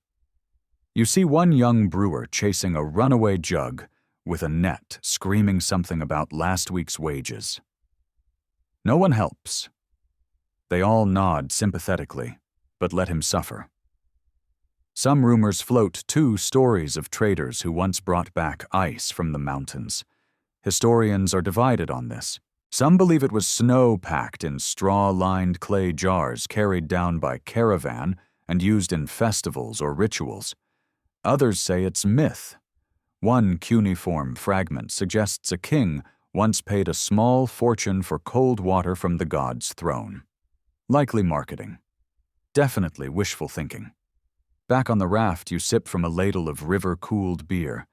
You see one young brewer chasing a runaway jug with a net, screaming something about last week's wages. No one helps. They all nod sympathetically, but let him suffer. Some rumors float 2 stories of traders who once brought back ice from the mountains. Historians are divided on this. Some believe it was snow packed in straw-lined clay jars carried down by caravan and used in festivals or rituals. Others say it's myth. One cuneiform fragment suggests a king once paid a small fortune for cold water from the god's throne. Likely marketing. Definitely wishful thinking. Back on the raft, you sip from a ladle of river-cooled beer.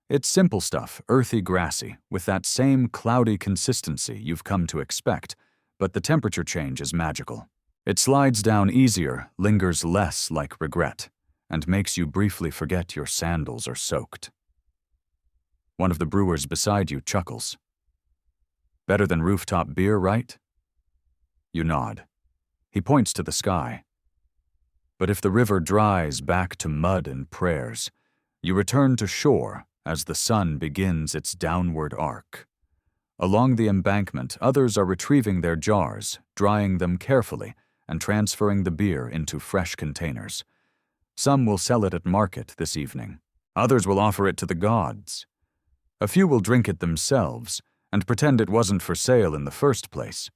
It's simple stuff, earthy, grassy, with that same cloudy consistency you've come to expect, but the temperature change is magical. It slides down easier, lingers less like regret, and makes you briefly forget your sandals are soaked. One of the brewers beside you chuckles. "Better than rooftop beer, right?" You nod. He points to the sky. But if the river dries back to mud and prayers, you return to shore as the sun begins its downward arc. Along the embankment, others are retrieving their jars, drying them carefully, and transferring the beer into fresh containers. Some will sell it at market this evening. Others will offer it to the gods. A few will drink it themselves and pretend it wasn't for sale in the first place.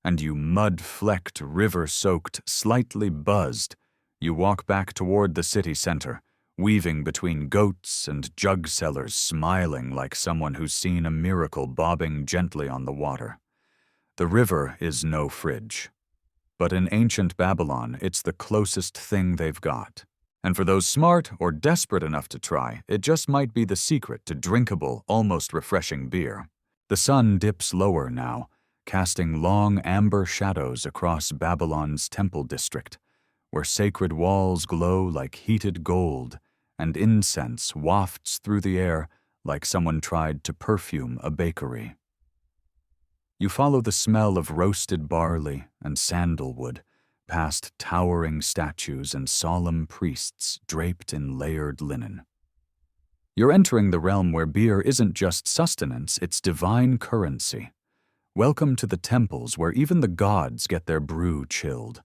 And you mud-flecked, river-soaked, slightly buzzed, you walk back toward the city center, weaving between goats and jug sellers, smiling like someone who's seen a miracle bobbing gently on the water. The river is no fridge. But in ancient Babylon, it's the closest thing they've got. And for those smart or desperate enough to try, it just might be the secret to drinkable, almost refreshing beer. The sun dips lower now, casting long amber shadows across Babylon's temple district, where sacred walls glow like heated gold, and incense wafts through the air like someone tried to perfume a bakery. You follow the smell of roasted barley and sandalwood, past towering statues and solemn priests draped in layered linen. You're entering the realm where beer isn't just sustenance, it's divine currency. Welcome to the temples where even the gods get their brew chilled.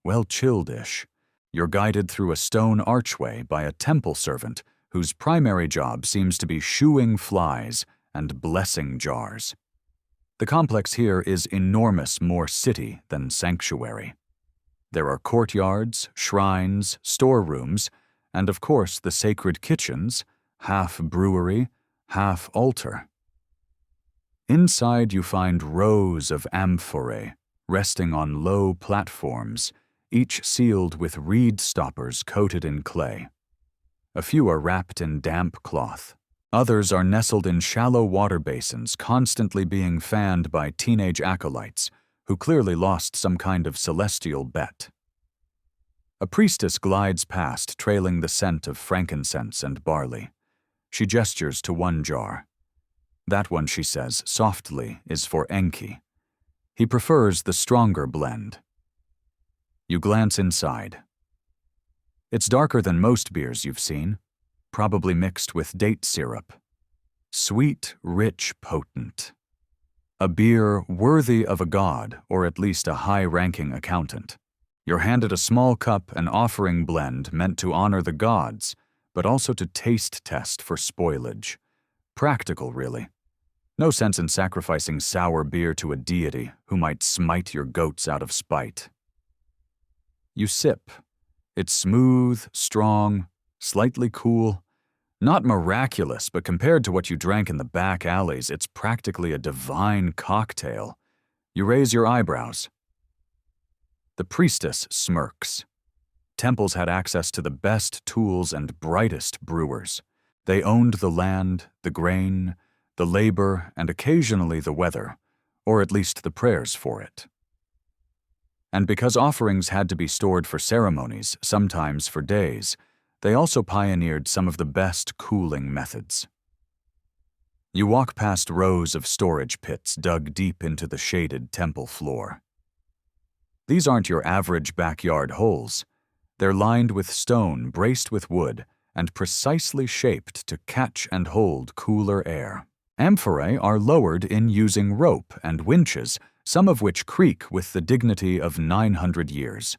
Well, chilled-ish. You're guided through a stone archway by a temple servant whose primary job seems to be shooing flies and blessing jars. The complex here is enormous, more city than sanctuary. There are courtyards, shrines, storerooms, and of course the sacred kitchens, half brewery, half altar. Inside you find rows of amphorae, resting on low platforms, each sealed with reed stoppers coated in clay. A few are wrapped in damp cloth. Others are nestled in shallow water basins, constantly being fanned by teenage acolytes who clearly lost some kind of celestial bet. A priestess glides past, trailing the scent of frankincense and barley. She gestures to one jar. That one, she says, softly, is for Enki. He prefers the stronger blend. You glance inside. It's darker than most beers you've seen. probably mixed with date syrup. Sweet, rich, potent. A beer worthy of a god, or at least a high-ranking accountant. You're handed a small cup, an offering blend meant to honor the gods, but also to taste test for spoilage. Practical, really. No sense in sacrificing sour beer to a deity who might smite your goats out of spite. You sip. It's smooth, strong, slightly cool. Not miraculous, but compared to what you drank in the back alleys, it's practically a divine cocktail. You raise your eyebrows. The priestess smirks. Temples had access to the best tools and brightest brewers. They owned the land, the grain, the labor, and occasionally the weather, or at least the prayers for it. And because offerings had to be stored for ceremonies, sometimes for days, they also pioneered some of the best cooling methods. You walk past rows of storage pits dug deep into the shaded temple floor. These aren't your average backyard holes. They're lined with stone braced with wood and precisely shaped to catch and hold cooler air. Amphorae are lowered in using rope and winches, some of which creak with the dignity of 900 years.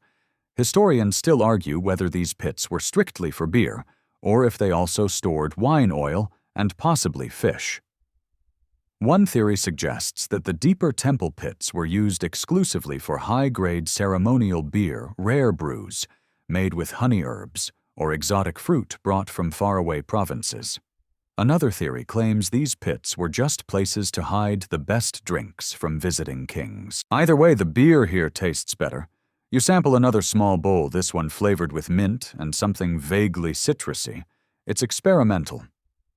Historians still argue whether these pits were strictly for beer, or if they also stored wine oil and possibly fish. One theory suggests that the deeper temple pits were used exclusively for high-grade ceremonial beer, rare brews, made with honey herbs or exotic fruit brought from faraway provinces. Another theory claims these pits were just places to hide the best drinks from visiting kings. Either way, the beer here tastes better. You sample another small bowl, this one flavored with mint and something vaguely citrusy. It's experimental.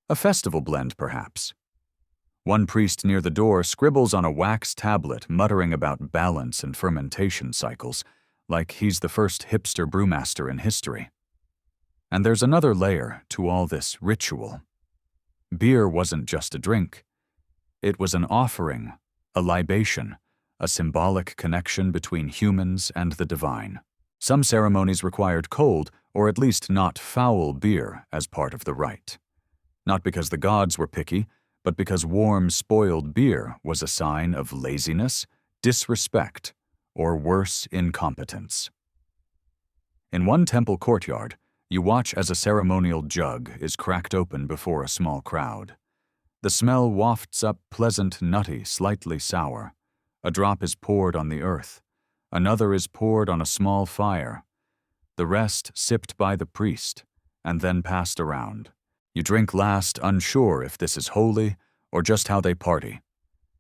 A festival blend, perhaps. One priest near the door scribbles on a wax tablet, muttering about balance and fermentation cycles, like he's the first hipster brewmaster in history. And there's another layer to all this ritual. Beer wasn't just a drink. It was an offering, a libation, a symbolic connection between humans and the divine. Some ceremonies required cold, or at least not foul beer as part of the rite. Not because the gods were picky, but because warm, spoiled beer was a sign of laziness, disrespect, or worse, incompetence. In one temple courtyard, you watch as a ceremonial jug is cracked open before a small crowd. The smell wafts up pleasant, nutty, slightly sour. A drop is poured on the earth. Another is poured on a small fire. The rest sipped by the priest, and then passed around. You drink last, unsure if this is holy or just how they party.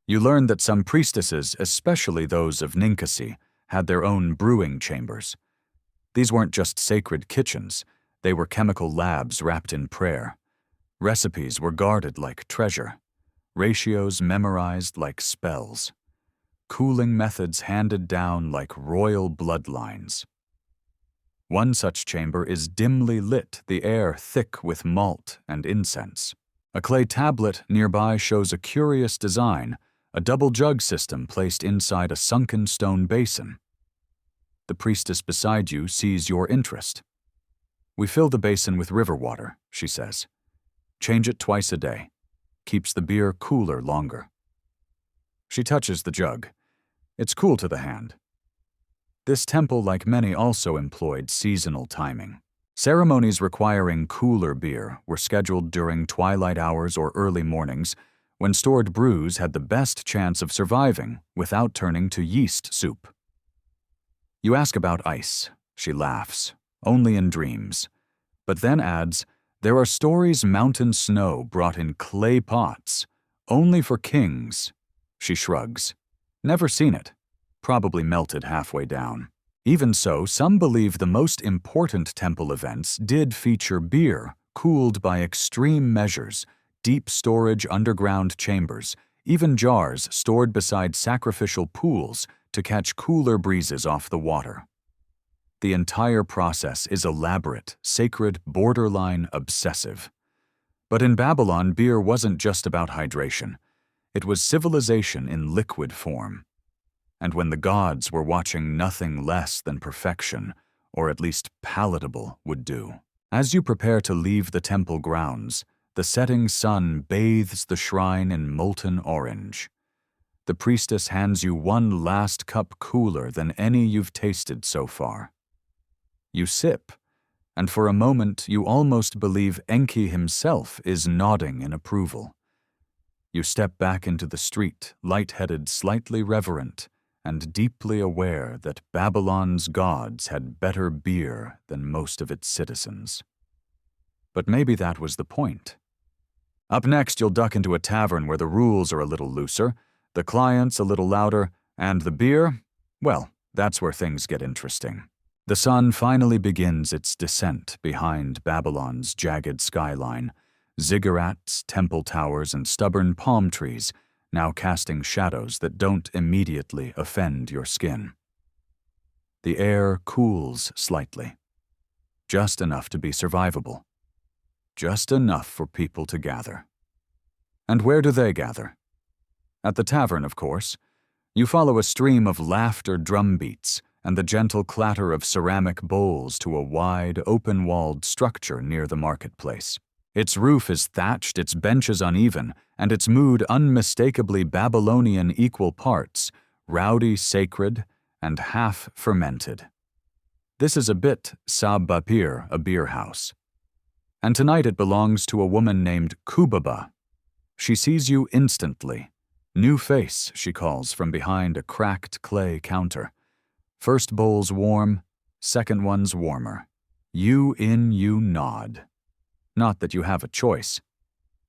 You learn that some priestesses, especially those of Ninkasi, had their own brewing chambers. These weren't just sacred kitchens. They were chemical labs wrapped in prayer. Recipes were guarded like treasure. Ratios memorized like spells. Cooling methods handed down like royal bloodlines. One such chamber is dimly lit, the air thick with malt and incense. A clay tablet nearby shows a curious design, a double jug system placed inside a sunken stone basin. The priestess beside you sees your interest. "We fill the basin with river water," she says. "Change it twice a day. Keeps the beer cooler longer." She touches the jug. It's cool to the hand. This temple, like many, also employed seasonal timing. Ceremonies requiring cooler beer were scheduled during twilight hours or early mornings, when stored brews had the best chance of surviving without turning to yeast soup. You ask about ice. She laughs. Only in dreams. But then adds, "There are stories mountain snow brought in clay pots, only for kings." She shrugs. Never seen it. Probably melted halfway down. Even so, some believe the most important temple events did feature beer, cooled by extreme measures, deep storage underground chambers, even jars stored beside sacrificial pools to catch cooler breezes off the water. The entire process is elaborate, sacred, borderline obsessive. But in Babylon, beer wasn't just about hydration. It was civilization in liquid form. And when the gods were watching, nothing less than perfection, or at least palatable, would do. As you prepare to leave the temple grounds, the setting sun bathes the shrine in molten orange. The priestess hands you one last cup cooler than any you've tasted so far. You sip, and for a moment you almost believe Enki himself is nodding in approval. You step back into the street, light-headed, slightly reverent, and deeply aware that Babylon's gods had better beer than most of its citizens. But maybe that was the point. Up next, you'll duck into a tavern where the rules are a little looser, the clients a little louder, and the beer, well, that's where things get interesting. The sun finally begins its descent behind Babylon's jagged skyline, ziggurats, temple towers, and stubborn palm trees now casting shadows that don't immediately offend your skin. The air cools slightly, just enough to be survivable, just enough for people to gather. And where do they gather? At the tavern, of course. You follow a stream of laughter drumbeats and the gentle clatter of ceramic bowls to a wide, open-walled structure near the marketplace. Its roof is thatched, its benches uneven, and its mood unmistakably Babylonian equal parts, rowdy sacred and half-fermented. This is a bit Sab-Bapir, a beer house. And tonight it belongs to a woman named Kubaba. She sees you instantly. New face, she calls from behind a cracked clay counter. First bowl's warm, second one's warmer. You in, you nod. Not that you have a choice.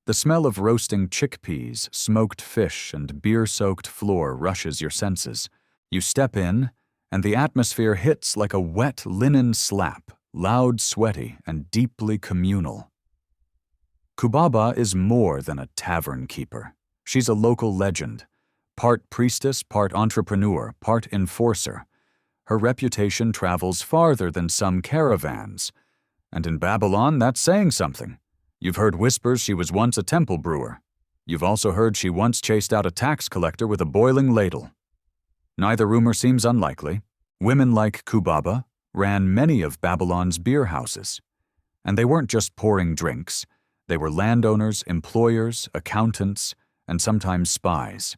The smell of roasting chickpeas, smoked fish, and beer-soaked floor rushes your senses. You step in, and the atmosphere hits like a wet linen slap, loud, sweaty, and deeply communal. Kubaba is more than a tavern keeper. She's a local legend, part priestess, part entrepreneur, part enforcer. Her reputation travels farther than some caravans. And in Babylon, that's saying something. You've heard whispers she was once a temple brewer. You've also heard she once chased out a tax collector with a boiling ladle. Neither rumor seems unlikely. Women like Kubaba ran many of Babylon's beer houses. And they weren't just pouring drinks. They were landowners, employers, accountants, and sometimes spies.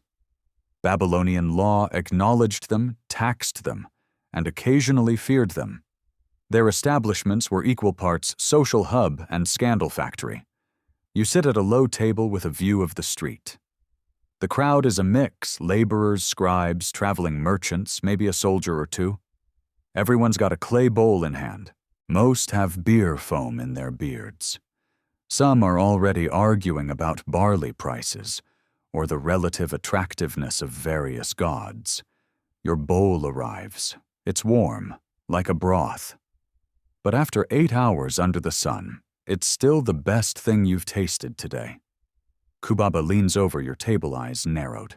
Babylonian law acknowledged them, taxed them, and occasionally feared them. Their establishments were equal parts social hub and scandal factory. You sit at a low table with a view of the street. The crowd is a mix, laborers, scribes, traveling merchants, maybe a soldier or two. Everyone's got a clay bowl in hand. Most have beer foam in their beards. Some are already arguing about barley prices or the relative attractiveness of various gods. Your bowl arrives. It's warm, like a broth. But after 8 hours under the sun, it's still the best thing you've tasted today. Kubaba leans over, your table eyes narrowed.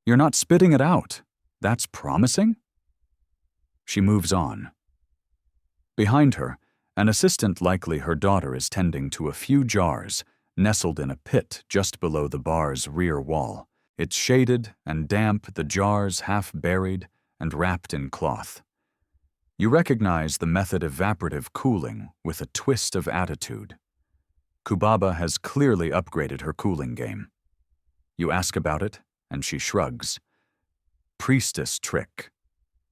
You're not spitting it out. That's promising? She moves on. Behind her, an assistant, likely her daughter, is tending to a few jars nestled in a pit just below the bar's rear wall. It's shaded and damp, the jars half buried and wrapped in cloth. You recognize the method evaporative cooling with a twist of attitude. Kubaba has clearly upgraded her cooling game. You ask about it, and she shrugs. Priestess trick.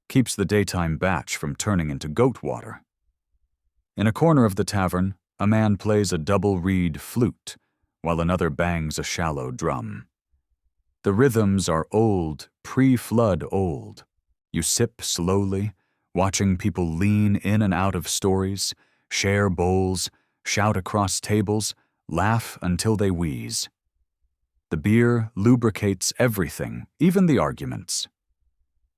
Keeps the daytime batch from turning into goat water. In a corner of the tavern, a man plays a double reed flute, while another bangs a shallow drum. The rhythms are old, pre-flood old. You sip slowly, watching people lean in and out of stories, share bowls, shout across tables, laugh until they wheeze. The beer lubricates everything, even the arguments.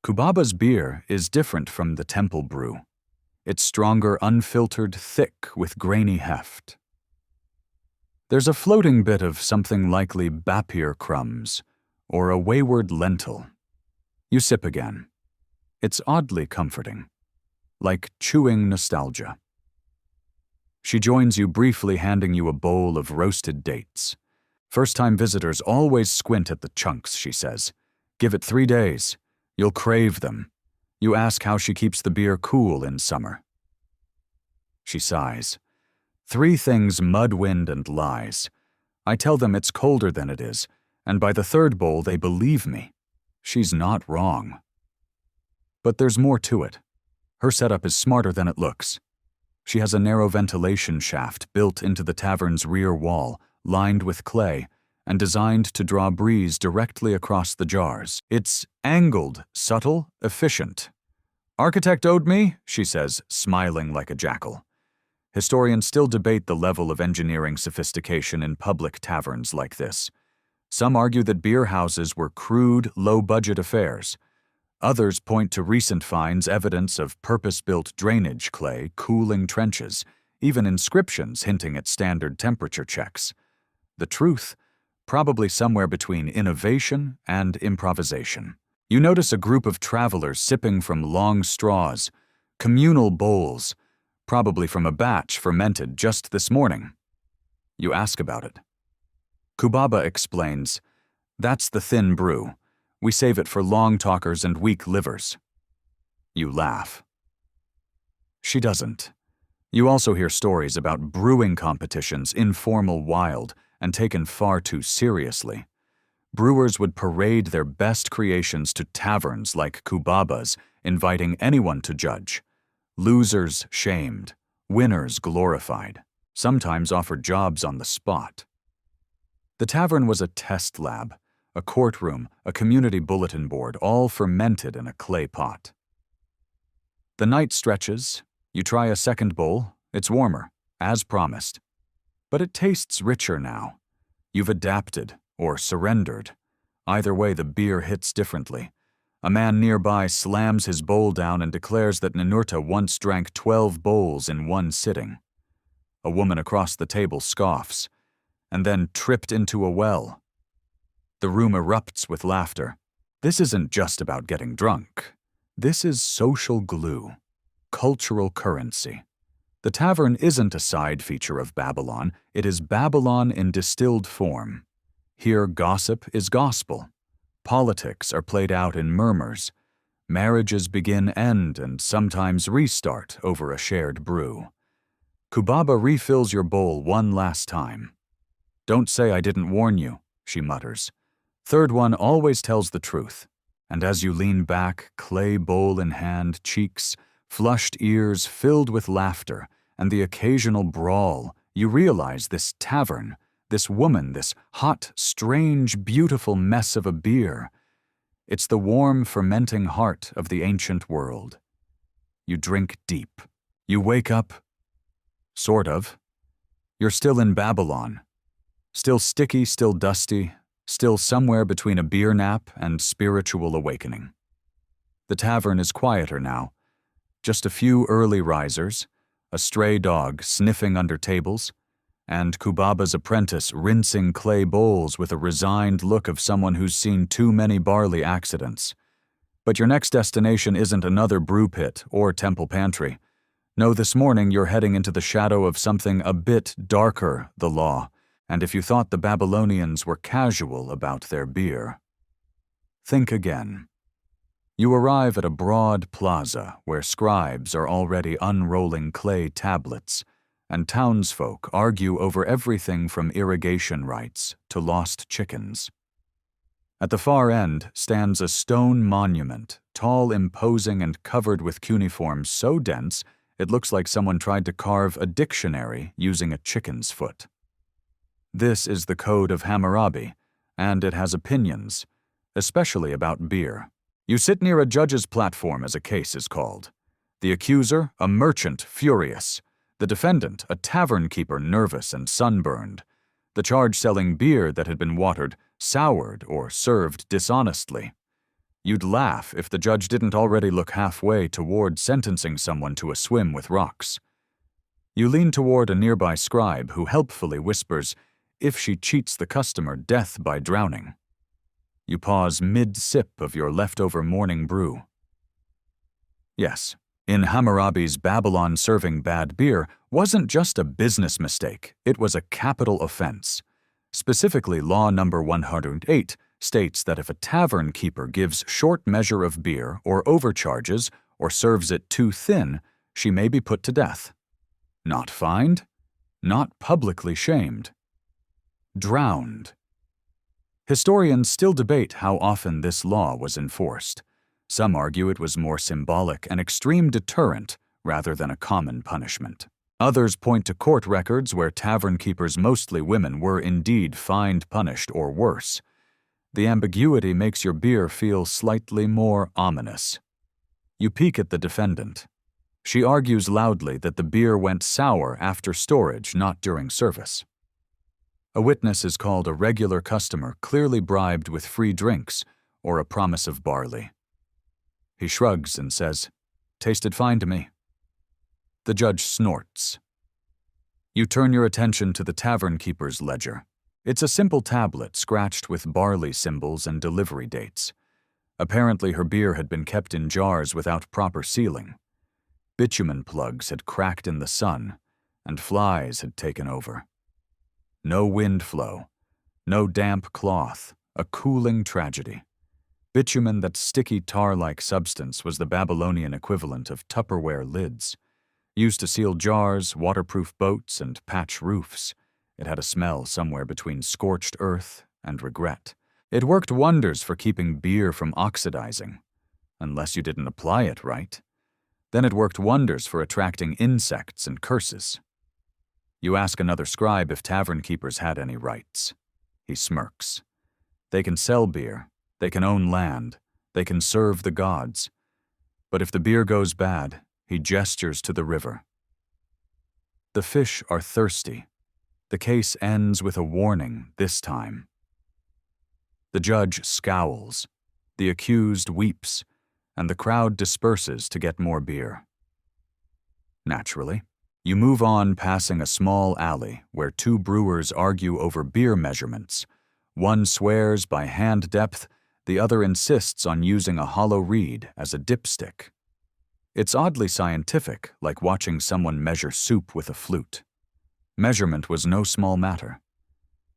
Kubaba's beer is different from the temple brew. It's stronger, unfiltered, thick, with grainy heft. There's a floating bit of something likely bapir crumbs, or a wayward lentil. You sip again. It's oddly comforting, like chewing nostalgia. She joins you briefly, handing you a bowl of roasted dates. First-time visitors always squint at the chunks, she says. Give it 3 days. You'll crave them. You ask how she keeps the beer cool in summer. She sighs. Three things: mud, wind, and lies. I tell them it's colder than it is, and by the third bowl they believe me. She's not wrong. But there's more to it. Her setup is smarter than it looks. She has a narrow ventilation shaft built into the tavern's rear wall, lined with clay, and designed to draw breeze directly across the jars. It's angled, subtle, efficient. "Architect owed me," she says, smiling like a jackal. Historians still debate the level of engineering sophistication in public taverns like this. Some argue that beer houses were crude, low-budget affairs. Others point to recent finds evidence of purpose-built drainage clay, cooling trenches, even inscriptions hinting at standard temperature checks. The truth? Probably somewhere between innovation and improvisation. You notice a group of travelers sipping from long straws, communal bowls, probably from a batch fermented just this morning. You ask about it. Kubaba explains, "That's the thin brew. We save it for long talkers and weak livers." You laugh. She doesn't. You also hear stories about brewing competitions, informal, wild, and taken far too seriously. Brewers would parade their best creations to taverns like Kubaba's, inviting anyone to judge. Losers shamed, winners glorified, sometimes offered jobs on the spot. The tavern was a test lab, a courtroom, a community bulletin board, all fermented in a clay pot. The night stretches. You try a second bowl. It's warmer, as promised. But it tastes richer now. You've adapted, or surrendered. Either way, the beer hits differently. A man nearby slams his bowl down and declares that Ninurta once drank 12 bowls in one sitting. A woman across the table scoffs, and then tripped into a well. The room erupts with laughter. This isn't just about getting drunk. This is social glue, cultural currency. The tavern isn't a side feature of Babylon. It is Babylon in distilled form. Here, gossip is gospel. Politics are played out in murmurs. Marriages begin, end, and sometimes restart over a shared brew. Kubaba refills your bowl one last time. "Don't say I didn't warn you," she mutters. Third one always tells the truth. And as you lean back, clay bowl in hand, cheeks, flushed ears filled with laughter, and the occasional brawl, you realize this tavern, this woman, this hot, strange, beautiful mess of a beer. It's the warm, fermenting heart of the ancient world. You drink deep. You wake up. Sort of. You're still in Babylon. Still sticky, still dusty, still somewhere between a beer nap and spiritual awakening. The tavern is quieter now. Just a few early risers, a stray dog sniffing under tables, and Kubaba's apprentice rinsing clay bowls with a resigned look of someone who's seen too many barley accidents. But your next destination isn't another brew pit or temple pantry. No, this morning you're heading into the shadow of something a bit darker, the law, and if you thought the Babylonians were casual about their beer. Think again. You arrive at a broad plaza where scribes are already unrolling clay tablets, and townsfolk argue over everything from irrigation rights to lost chickens. At the far end stands a stone monument, tall, imposing, and covered with cuneiform so dense it looks like someone tried to carve a dictionary using a chicken's foot. This is the Code of Hammurabi, and it has opinions, especially about beer. You sit near a judge's platform as a case is called. The accuser, a merchant, furious. The defendant, a tavern keeper, nervous and sunburned. The charge selling beer that had been watered, soured, or served dishonestly. You'd laugh if the judge didn't already look halfway toward sentencing someone to a swim with rocks. You lean toward a nearby scribe who helpfully whispers, if she cheats the customer, death by drowning. You pause mid-sip of your leftover morning brew. Yes. In Hammurabi's Babylon, serving bad beer wasn't just a business mistake, it was a capital offense. Specifically, Law Number 108 states that if a tavern keeper gives short measure of beer or overcharges or serves it too thin, she may be put to death. Not fined, not publicly shamed. Drowned. Historians still debate how often this law was enforced. Some argue it was more symbolic, an extreme deterrent rather than a common punishment. Others point to court records where tavern keepers, mostly women, were indeed fined, punished, or worse. The ambiguity makes your beer feel slightly more ominous. You peek at the defendant. She argues loudly that the beer went sour after storage, not during service. A witness is called a regular customer, clearly bribed with free drinks or a promise of barley. He shrugs and says, "Tasted fine to me." The judge snorts. You turn your attention to the tavern keeper's ledger. It's a simple tablet scratched with barley symbols and delivery dates. Apparently her beer had been kept in jars without proper sealing. Bitumen plugs had cracked in the sun, and flies had taken over. No wind flow, no damp cloth, a cooling tragedy. Bitumen, that sticky tar-like substance, was the Babylonian equivalent of Tupperware lids. Used to seal jars, waterproof boats, and patch roofs, it had a smell somewhere between scorched earth and regret. It worked wonders for keeping beer from oxidizing, unless you didn't apply it right. Then it worked wonders for attracting insects and curses. You ask another scribe if tavern keepers had any rights. He smirks. They can sell beer, they can own land, they can serve the gods. But if the beer goes bad, he gestures to the river. The fish are thirsty. The case ends with a warning this time. The judge scowls, the accused weeps, and the crowd disperses to get more beer. Naturally, you move on, passing a small alley where two brewers argue over beer measurements. One swears by hand depth, the other insists on using a hollow reed as a dipstick. It's oddly scientific, like watching someone measure soup with a flute. Measurement was no small matter.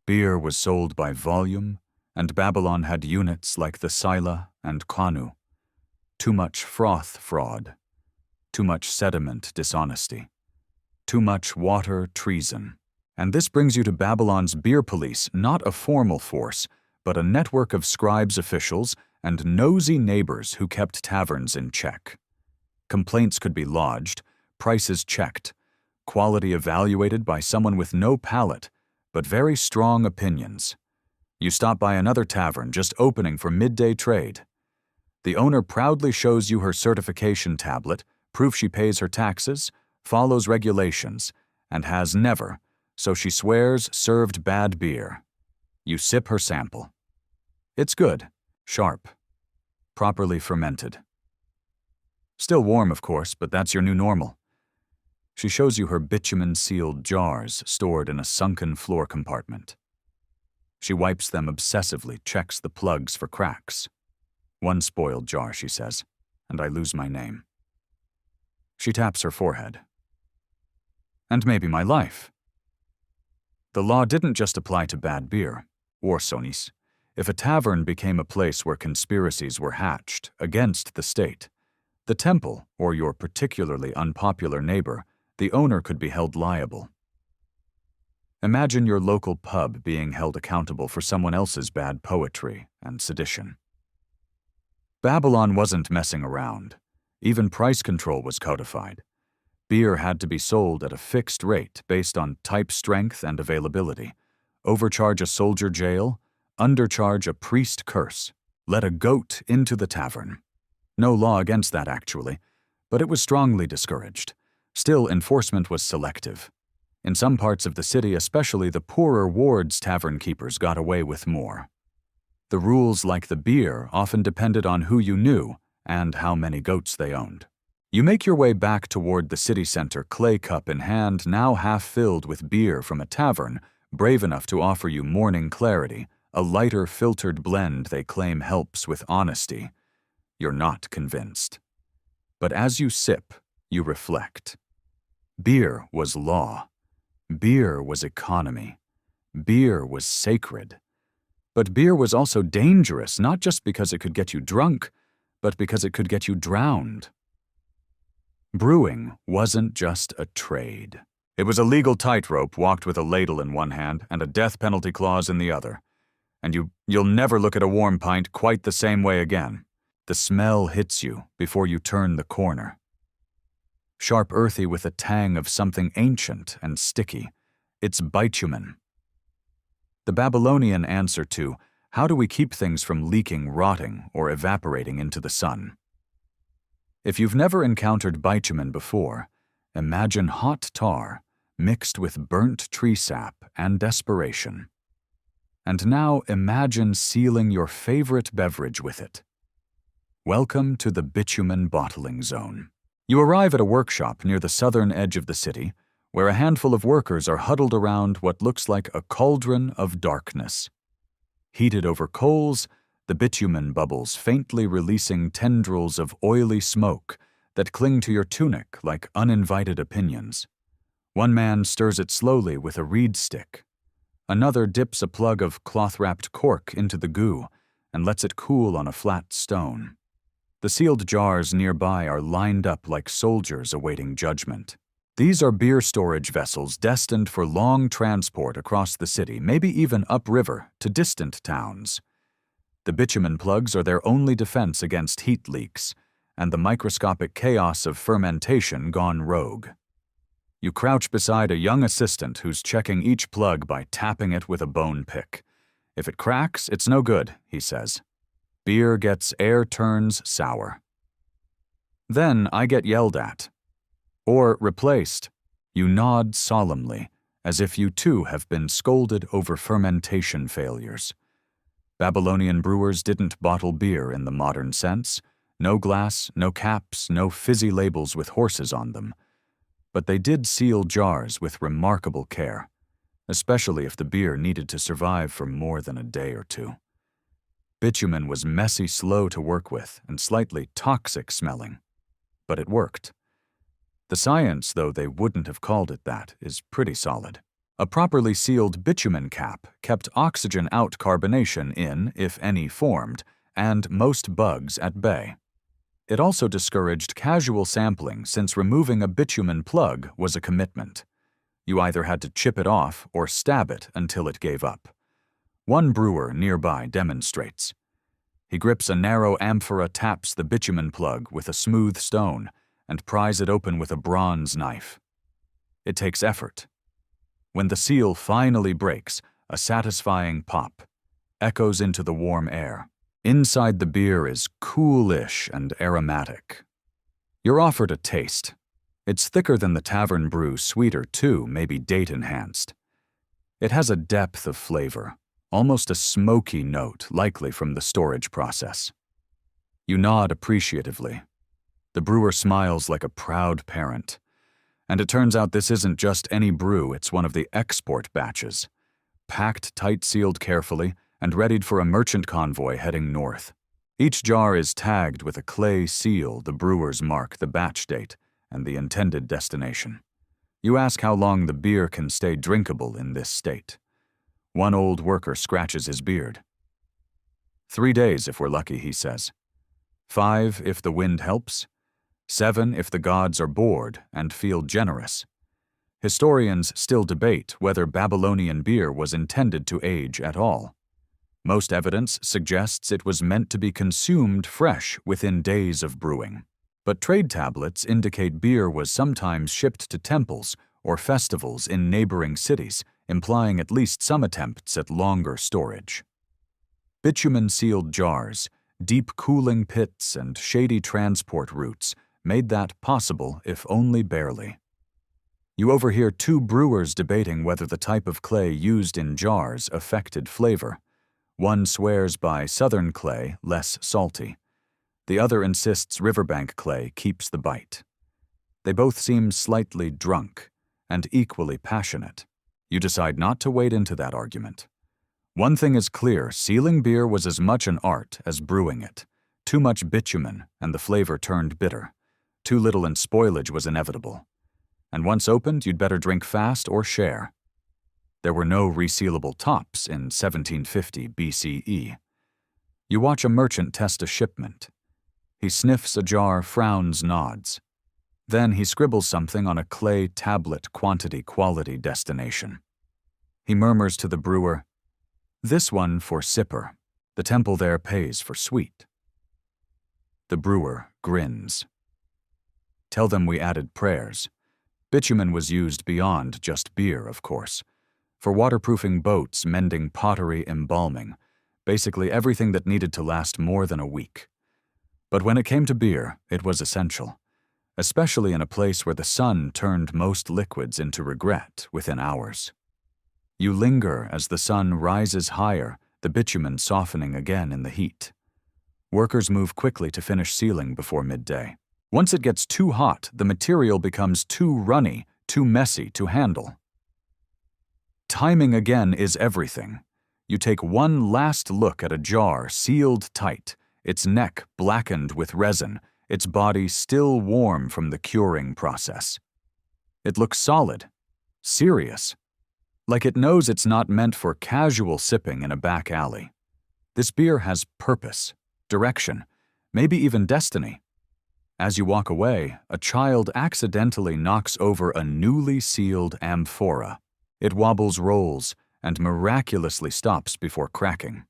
Beer was sold by volume, and Babylon had units like the sila and kanu. Too much froth fraud, too much sediment dishonesty, too much water treason. And this brings you to Babylon's beer police, not a formal force, but a network of scribes officials and nosy neighbors who kept taverns in check. Complaints could be lodged, prices checked, quality evaluated by someone with no palate, but very strong opinions. You stop by another tavern just opening for midday trade. The owner proudly shows you her certification tablet, proof she pays her taxes, follows regulations, and has never, so she swears, served bad beer. You sip her sample. It's good, sharp, properly fermented. Still warm, of course, but that's your new normal. She shows you her bitumen-sealed jars stored in a sunken floor compartment. She wipes them obsessively, checks the plugs for cracks. "One spoiled jar," she says, "and I lose my name." She taps her forehead. "And maybe my life." The law didn't just apply to bad beer, or sonis. If a tavern became a place where conspiracies were hatched against the state, the temple, or your particularly unpopular neighbor, the owner could be held liable. Imagine your local pub being held accountable for someone else's bad poetry and sedition. Babylon wasn't messing around. Even price control was codified. Beer had to be sold at a fixed rate based on type strength and availability. Overcharge a soldier jail, undercharge a priest curse, let a goat into the tavern. No law against that, actually, but it was strongly discouraged. Still, enforcement was selective. In some parts of the city, especially the poorer wards' tavern keepers got away with more. The rules, like the beer, often depended on who you knew and how many goats they owned. You make your way back toward the city center, clay cup in hand, now half filled with beer from a tavern brave enough to offer you morning clarity, a lighter filtered blend they claim helps with honesty. You're not convinced. But as you sip, you reflect. Beer was law. Beer was economy. Beer was sacred. But beer was also dangerous, not just because it could get you drunk, but because it could get you drowned. Brewing wasn't just a trade. It was a legal tightrope walked with a ladle in one hand and a death penalty clause in the other. And you'll never look at a warm pint quite the same way again. The smell hits you before you turn the corner. Sharp earthy with a tang of something ancient and sticky. It's bitumen. The Babylonian answer to, how do we keep things from leaking, rotting, or evaporating into the sun? If you've never encountered bitumen before, imagine hot tar mixed with burnt tree sap and desperation. And now imagine sealing your favorite beverage with it. Welcome to the bitumen bottling zone. You arrive at a workshop near the southern edge of the city, where a handful of workers are huddled around what looks like a cauldron of darkness. Heated over coals, the bitumen bubbles faintly releasing tendrils of oily smoke that cling to your tunic like uninvited opinions. One man stirs it slowly with a reed stick. Another dips a plug of cloth-wrapped cork into the goo and lets it cool on a flat stone. The sealed jars nearby are lined up like soldiers awaiting judgment. These are beer storage vessels destined for long transport across the city, maybe even upriver to distant towns. The bitumen plugs are their only defense against heat leaks, and the microscopic chaos of fermentation gone rogue. You crouch beside a young assistant who's checking each plug by tapping it with a bone pick. If it cracks, it's no good, he says. Beer gets air turns sour. Then I get yelled at. Or replaced. You nod solemnly, as if you too have been scolded over fermentation failures. Babylonian brewers didn't bottle beer in the modern sense. No glass, no caps, no fizzy labels with horses on them. But they did seal jars with remarkable care, especially if the beer needed to survive for more than a day or two. Bitumen was messy slow to work with and slightly toxic smelling, but it worked. The science, though they wouldn't have called it that, is pretty solid. A properly sealed bitumen cap kept oxygen out, carbonation in, if any, formed, and most bugs at bay. It also discouraged casual sampling since removing a bitumen plug was a commitment. You either had to chip it off or stab it until it gave up. One brewer nearby demonstrates. He grips a narrow amphora, taps the bitumen plug with a smooth stone, and pries it open with a bronze knife. It takes effort. When the seal finally breaks, a satisfying pop echoes into the warm air. Inside the beer is coolish and aromatic. You're offered a taste. It's thicker than the tavern brew, sweeter too, maybe date-enhanced. It has a depth of flavor, almost a smoky note, likely from the storage process. You nod appreciatively. The brewer smiles like a proud parent. And it turns out this isn't just any brew, it's one of the export batches, packed tight, sealed carefully, and readied for a merchant convoy heading north. Each jar is tagged with a clay seal. The brewers mark the batch date and the intended destination. You ask how long the beer can stay drinkable in this state. One old worker scratches his beard. 3 days if we're lucky, he says. 5 if the wind helps. 7 if the gods are bored and feel generous. Historians still debate whether Babylonian beer was intended to age at all. Most evidence suggests it was meant to be consumed fresh within days of brewing. But trade tablets indicate beer was sometimes shipped to temples or festivals in neighboring cities, implying at least some attempts at longer storage. Bitumen-sealed jars, deep cooling pits, and shady transport routes made that possible, if only barely. You overhear 2 brewers debating whether the type of clay used in jars affected flavor. One swears by southern clay, less salty. The other insists riverbank clay keeps the bite. They both seem slightly drunk and equally passionate. You decide not to wade into that argument. One thing is clear, sealing beer was as much an art as brewing it. Too much bitumen, and the flavor turned bitter. Too little and spoilage was inevitable. And once opened, you'd better drink fast or share. There were no resealable tops in 1750 BCE. You watch a merchant test a shipment. He sniffs a jar, frowns, nods. Then he scribbles something on a clay tablet, quantity, quality, destination. He murmurs to the brewer, "This one for sipper. The temple there pays for sweet." The brewer grins. "Tell them we added prayers. Bitumen was used beyond just beer, of course. For waterproofing boats, mending pottery, embalming. Basically everything that needed to last more than a week. But when it came to beer, it was essential. Especially in a place where the sun turned most liquids into regret within hours. You linger as the sun rises higher, the bitumen softening again in the heat. Workers move quickly to finish sealing before midday. Once it gets too hot, the material becomes too runny, too messy to handle. Timing again is everything. You take one last look at a jar sealed tight, its neck blackened with resin, its body still warm from the curing process. It looks solid, serious, like it knows it's not meant for casual sipping in a back alley. This beer has purpose, direction, maybe even destiny. As you walk away, a child accidentally knocks over a newly sealed amphora. It wobbles, rolls, and miraculously stops before cracking.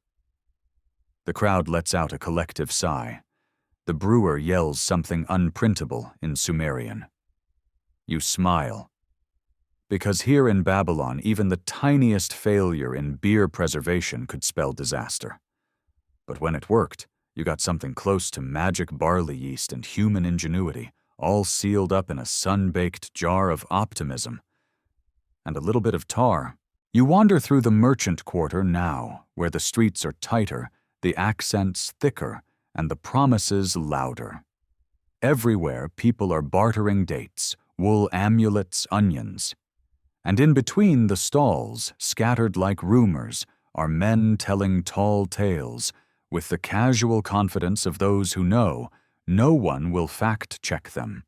The crowd lets out a collective sigh. The brewer yells something unprintable in Sumerian. You smile. Because here in Babylon, even the tiniest failure in beer preservation could spell disaster. But when it worked, you got something close to magic barley yeast and human ingenuity, all sealed up in a sun-baked jar of optimism. And a little bit of tar. You wander through the merchant quarter now, where the streets are tighter, the accents thicker, and the promises louder. Everywhere people are bartering dates, wool amulets, onions. And in between the stalls, scattered like rumors, are men telling tall tales, with the casual confidence of those who know no one will fact-check them.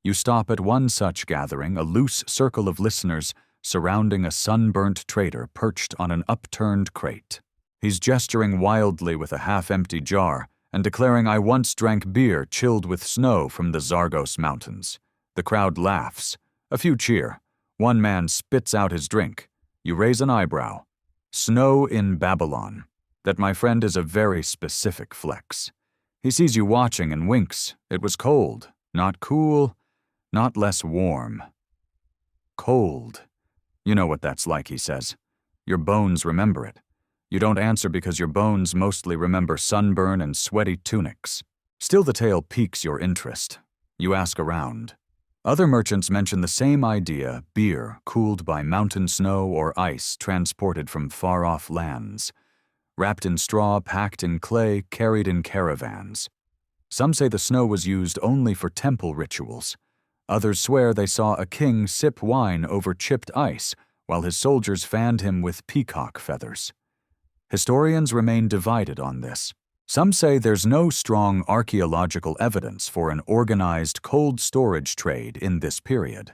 You stop at one such gathering, a loose circle of listeners surrounding a sunburnt trader perched on an upturned crate. He's gesturing wildly with a half-empty jar and declaring, "I once drank beer chilled with snow from the Zagros Mountains." The crowd laughs. A few cheer. One man spits out his drink. You raise an eyebrow. Snow in Babylon. That, my friend, is a very specific flex. He sees you watching and winks. It was cold, not cool, not less warm. Cold. You know what that's like, he says. Your bones remember it. You don't answer because your bones mostly remember sunburn and sweaty tunics. Still, the tale piques your interest. You ask around. Other merchants mention the same idea, beer cooled by mountain snow or ice transported from far-off lands. Wrapped in straw, packed in clay, carried in caravans. Some say the snow was used only for temple rituals. Others swear they saw a king sip wine over chipped ice while his soldiers fanned him with peacock feathers. Historians remain divided on this. Some say there's no strong archaeological evidence for an organized cold storage trade in this period.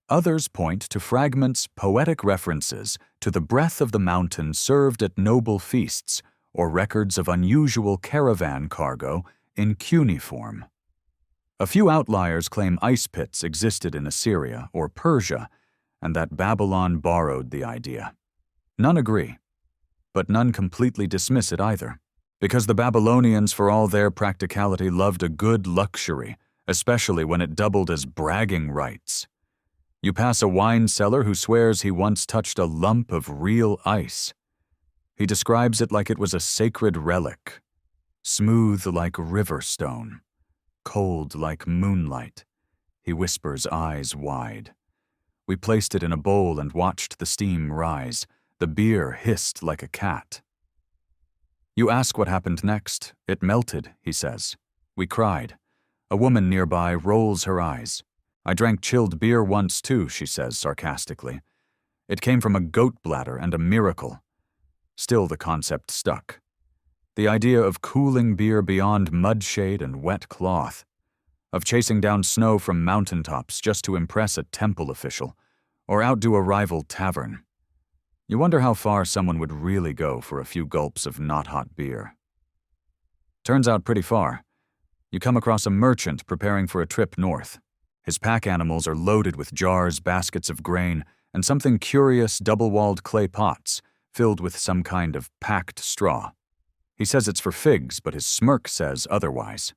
Others point to fragments, poetic references to the breath of the mountain served at noble feasts, or records of unusual caravan cargo in cuneiform. A few outliers claim ice pits existed in Assyria or Persia, and that Babylon borrowed the idea. None agree, but none completely dismiss it either, because the Babylonians, for all their practicality, loved a good luxury, especially when it doubled as bragging rights. You pass a wine cellar who swears he once touched a lump of real ice. He describes it like it was a sacred relic, smooth like river stone, cold like moonlight. He whispers, eyes wide. We placed it in a bowl and watched the steam rise. The beer hissed like a cat. You ask what happened next. It melted, he says. We cried. A woman nearby rolls her eyes. I drank chilled beer once too, she says sarcastically. It came from a goat bladder and a miracle. Still the concept stuck. The idea of cooling beer beyond mudshade and wet cloth, of chasing down snow from mountaintops just to impress a temple official, or outdo a rival tavern. You wonder how far someone would really go for a few gulps of not-hot beer. Turns out pretty far. You come across a merchant preparing for a trip north. His pack animals are loaded with jars, baskets of grain, and something curious double-walled clay pots filled with some kind of packed straw. He says it's for figs, but his smirk says otherwise.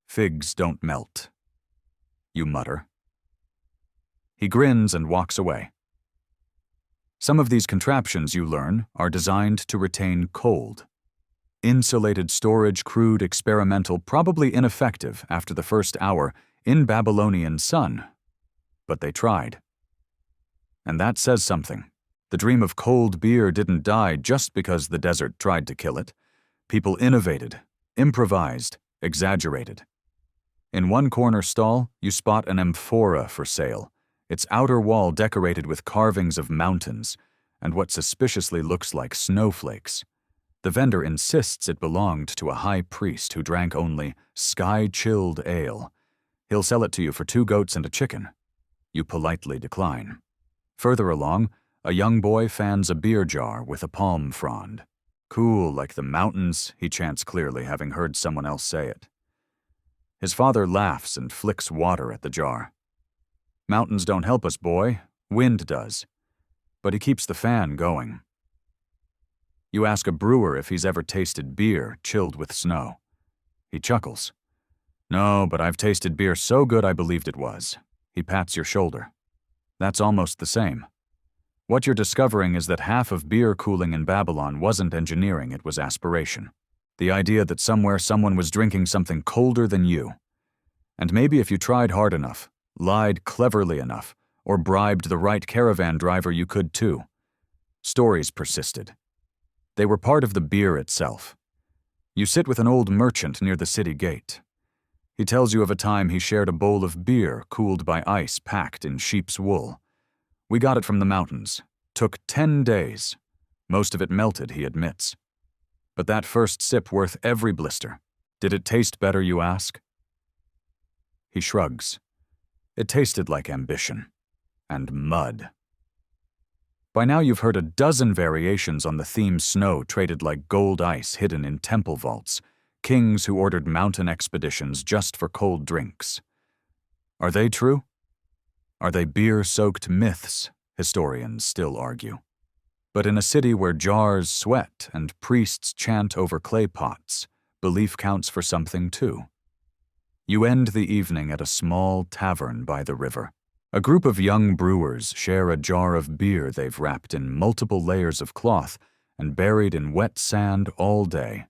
Figs don't melt, you mutter. He grins and walks away. Some of these contraptions, you learn, are designed to retain cold. Insulated storage, crude, experimental, probably ineffective after the first hour in Babylonian sun. But they tried. And that says something. The dream of cold beer didn't die just because the desert tried to kill it. People innovated, improvised, exaggerated. In one corner stall, you spot an amphora for sale, its outer wall decorated with carvings of mountains and what suspiciously looks like snowflakes. The vendor insists it belonged to a high priest who drank only sky-chilled ale. He'll sell it to you for 2 goats and a chicken. You politely decline. Further along, a young boy fans a beer jar with a palm frond. Cool like the mountains, he chants clearly, having heard someone else say it. His father laughs and flicks water at the jar. Mountains don't help us, boy. Wind does. But he keeps the fan going. You ask a brewer if he's ever tasted beer chilled with snow. He chuckles. No, but I've tasted beer so good I believed it was. He pats your shoulder. That's almost the same. What you're discovering is that half of beer cooling in Babylon wasn't engineering, it was aspiration. The idea that somewhere someone was drinking something colder than you. And maybe if you tried hard enough, lied cleverly enough, or bribed the right caravan driver, you could too. Stories persisted. They were part of the beer itself. You sit with an old merchant near the city gate. He tells you of a time he shared a bowl of beer cooled by ice packed in sheep's wool. We got it from the mountains. Took 10 days. Most of it melted, he admits. But that first sip worth every blister. Did it taste better, you ask? He shrugs. It tasted like ambition. And mud. By now you've heard a dozen variations on the theme snow traded like gold ice hidden in temple vaults, kings who ordered mountain expeditions just for cold drinks. Are they true? Are they beer-soaked myths? Historians still argue. But in a city where jars sweat and priests chant over clay pots, belief counts for something too. You end the evening at a small tavern by the river. A group of young brewers share a jar of beer they've wrapped in multiple layers of cloth and buried in wet sand all day.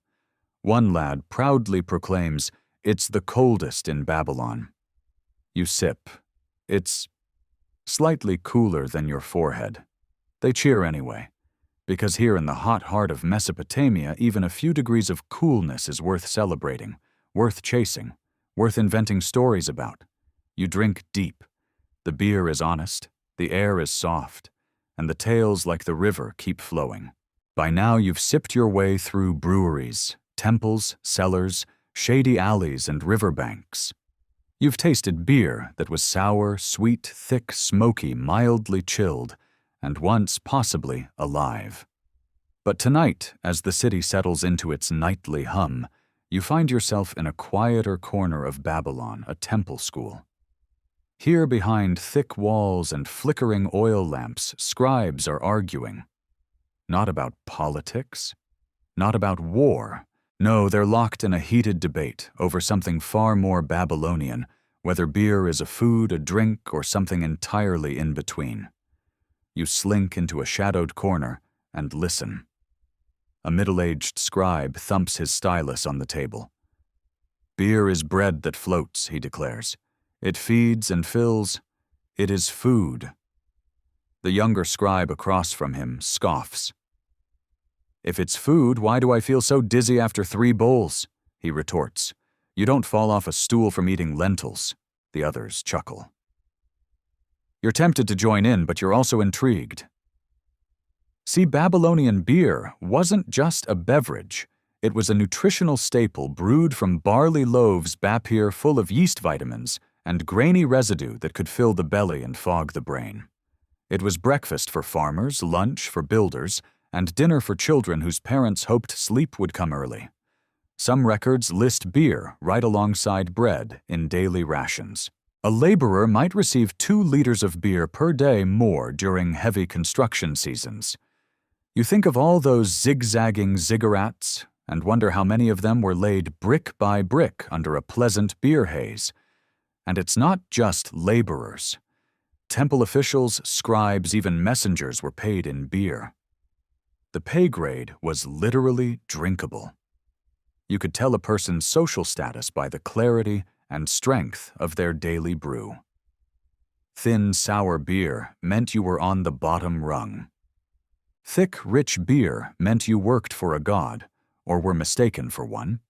One lad proudly proclaims, "It's the coldest in Babylon." You sip. It's slightly cooler than your forehead. They cheer anyway, because here in the hot heart of Mesopotamia, even a few degrees of coolness is worth celebrating, worth chasing, worth inventing stories about. You drink deep. The beer is honest, the air is soft, and the tales like the river keep flowing. By now you've sipped your way through breweries, temples, cellars, shady alleys, and riverbanks. You've tasted beer that was sour, sweet, thick, smoky, mildly chilled, and once possibly alive. But tonight, as the city settles into its nightly hum, you find yourself in a quieter corner of Babylon, a temple school. Here behind thick walls and flickering oil lamps, scribes are arguing. Not about politics, not about war. No, they're locked in a heated debate over something far more Babylonian, whether beer is a food, a drink, or something entirely in between. You slink into a shadowed corner and listen. A middle-aged scribe thumps his stylus on the table. Beer is bread that floats, he declares. It feeds and fills. It is food. The younger scribe across from him scoffs. If it's food, why do I feel so dizzy after 3 bowls? He retorts. You don't fall off a stool from eating lentils. The others chuckle. You're tempted to join in, but you're also intrigued. See, Babylonian beer wasn't just a beverage. It was a nutritional staple brewed from barley loaves Bapir full of yeast vitamins and grainy residue that could fill the belly and fog the brain. It was breakfast for farmers, lunch for builders, and dinner for children whose parents hoped sleep would come early. Some records list beer right alongside bread in daily rations. A laborer might receive 2 liters of beer per day more during heavy construction seasons. You think of all those zigzagging ziggurats and wonder how many of them were laid brick by brick under a pleasant beer haze. And it's not just laborers. Temple officials, scribes, even messengers were paid in beer. The pay grade was literally drinkable. You could tell a person's social status by the clarity and strength of their daily brew. Thin, sour beer meant you were on the bottom rung. Thick, rich beer meant you worked for a god, or were mistaken for one.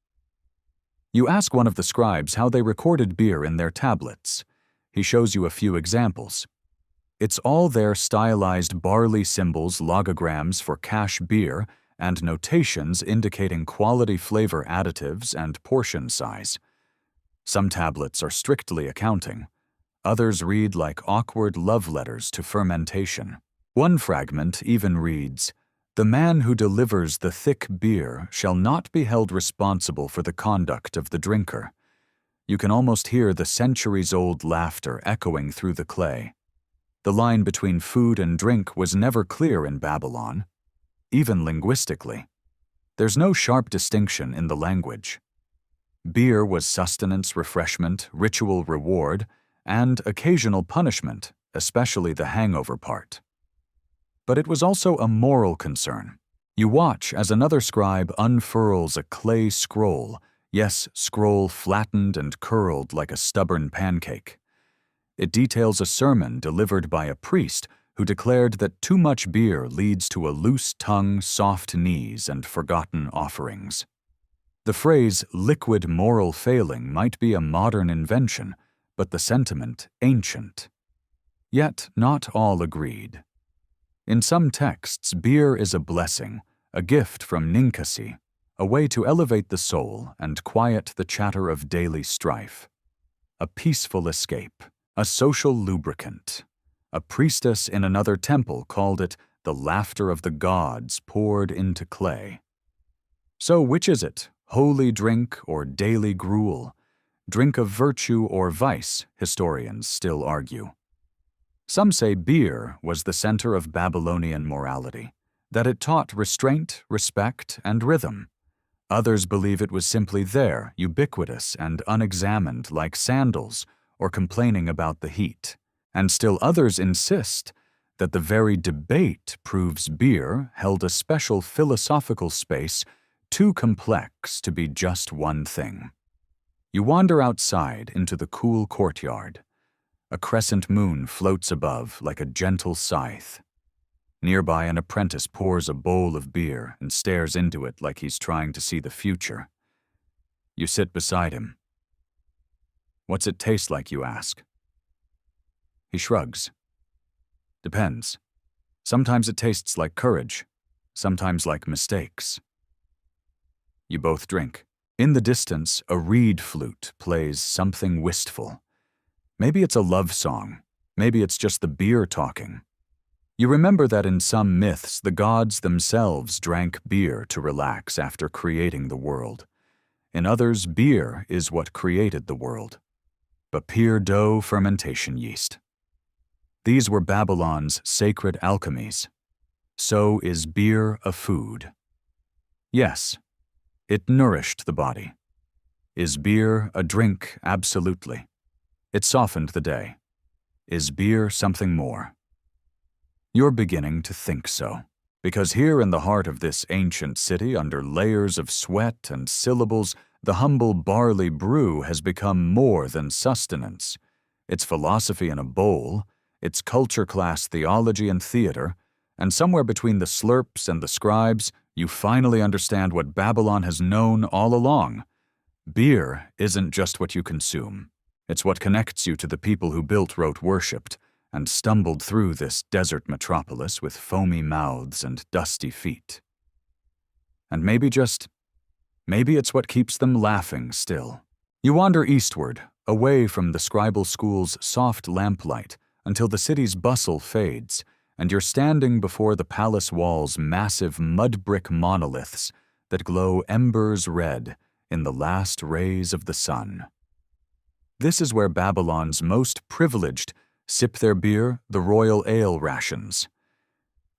You ask one of the scribes how they recorded beer in their tablets. He shows you a few examples. It's all their stylized barley symbols, logograms for cash beer, and notations indicating quality flavor additives and portion size. Some tablets are strictly accounting. Others read like awkward love letters to fermentation. One fragment even reads, "The man who delivers the thick beer shall not be held responsible for the conduct of the drinker." You can almost hear the centuries-old laughter echoing through the clay. The line between food and drink was never clear in Babylon, even linguistically. There's no sharp distinction in the language. Beer was sustenance, refreshment, ritual reward, and occasional punishment, especially the hangover part. But it was also a moral concern. You watch as another scribe unfurls a clay scroll, yes, scroll flattened and curled like a stubborn pancake. It details a sermon delivered by a priest who declared that too much beer leads to a loose tongue, soft knees, and forgotten offerings. The phrase liquid moral failing might be a modern invention, but the sentiment ancient. Yet not all agreed. In some texts, beer is a blessing, a gift from Ninkasi, a way to elevate the soul and quiet the chatter of daily strife. A peaceful escape, a social lubricant. A priestess in another temple called it the laughter of the gods poured into clay. So which is it, holy drink or daily gruel? Drink of virtue or vice, historians still argue. Some say beer was the center of Babylonian morality, that it taught restraint, respect, and rhythm. Others believe it was simply there, ubiquitous and unexamined like sandals, or complaining about the heat. And still others insist that the very debate proves beer held a special philosophical space too complex to be just one thing. You wander outside into the cool courtyard. A crescent moon floats above like a gentle scythe. Nearby, an apprentice pours a bowl of beer and stares into it like he's trying to see the future. You sit beside him. "What's it taste like?" you ask. He shrugs. "Depends. Sometimes it tastes like courage, sometimes like mistakes." You both drink. In the distance, a reed flute plays something wistful. Maybe it's a love song. Maybe it's just the beer talking. You remember that in some myths, the gods themselves drank beer to relax after creating the world. In others, beer is what created the world. Bapir dough fermentation yeast. These were Babylon's sacred alchemies. So is beer a food? Yes, it nourished the body. Is beer a drink? Absolutely. It softened the day. Is beer something more? You're beginning to think so, because here in the heart of this ancient city, under layers of sweat and syllables, the humble barley brew has become more than sustenance. It's philosophy in a bowl, it's culture class theology and theater, and somewhere between the slurps and the scribes, you finally understand what Babylon has known all along. Beer isn't just what you consume. It's what connects you to the people who built, wrote, worshipped, and stumbled through this desert metropolis with foamy mouths and dusty feet. And maybe it's what keeps them laughing still. You wander eastward, away from the scribal school's soft lamplight, until the city's bustle fades, and you're standing before the palace walls' massive mud-brick monoliths that glow embers red in the last rays of the sun. This is where Babylon's most privileged sip their beer, the royal ale rations.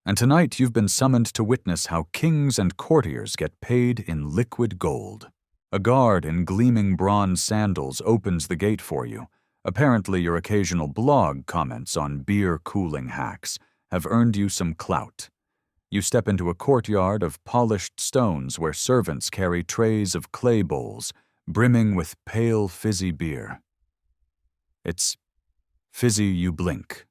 And tonight you've been summoned to witness how kings and courtiers get paid in liquid gold. A guard in gleaming bronze sandals opens the gate for you. Apparently your occasional blog comments on beer cooling hacks have earned you some clout. You step into a courtyard of polished stones where servants carry trays of clay bowls, brimming with pale, fizzy beer. It's fizzy you blink.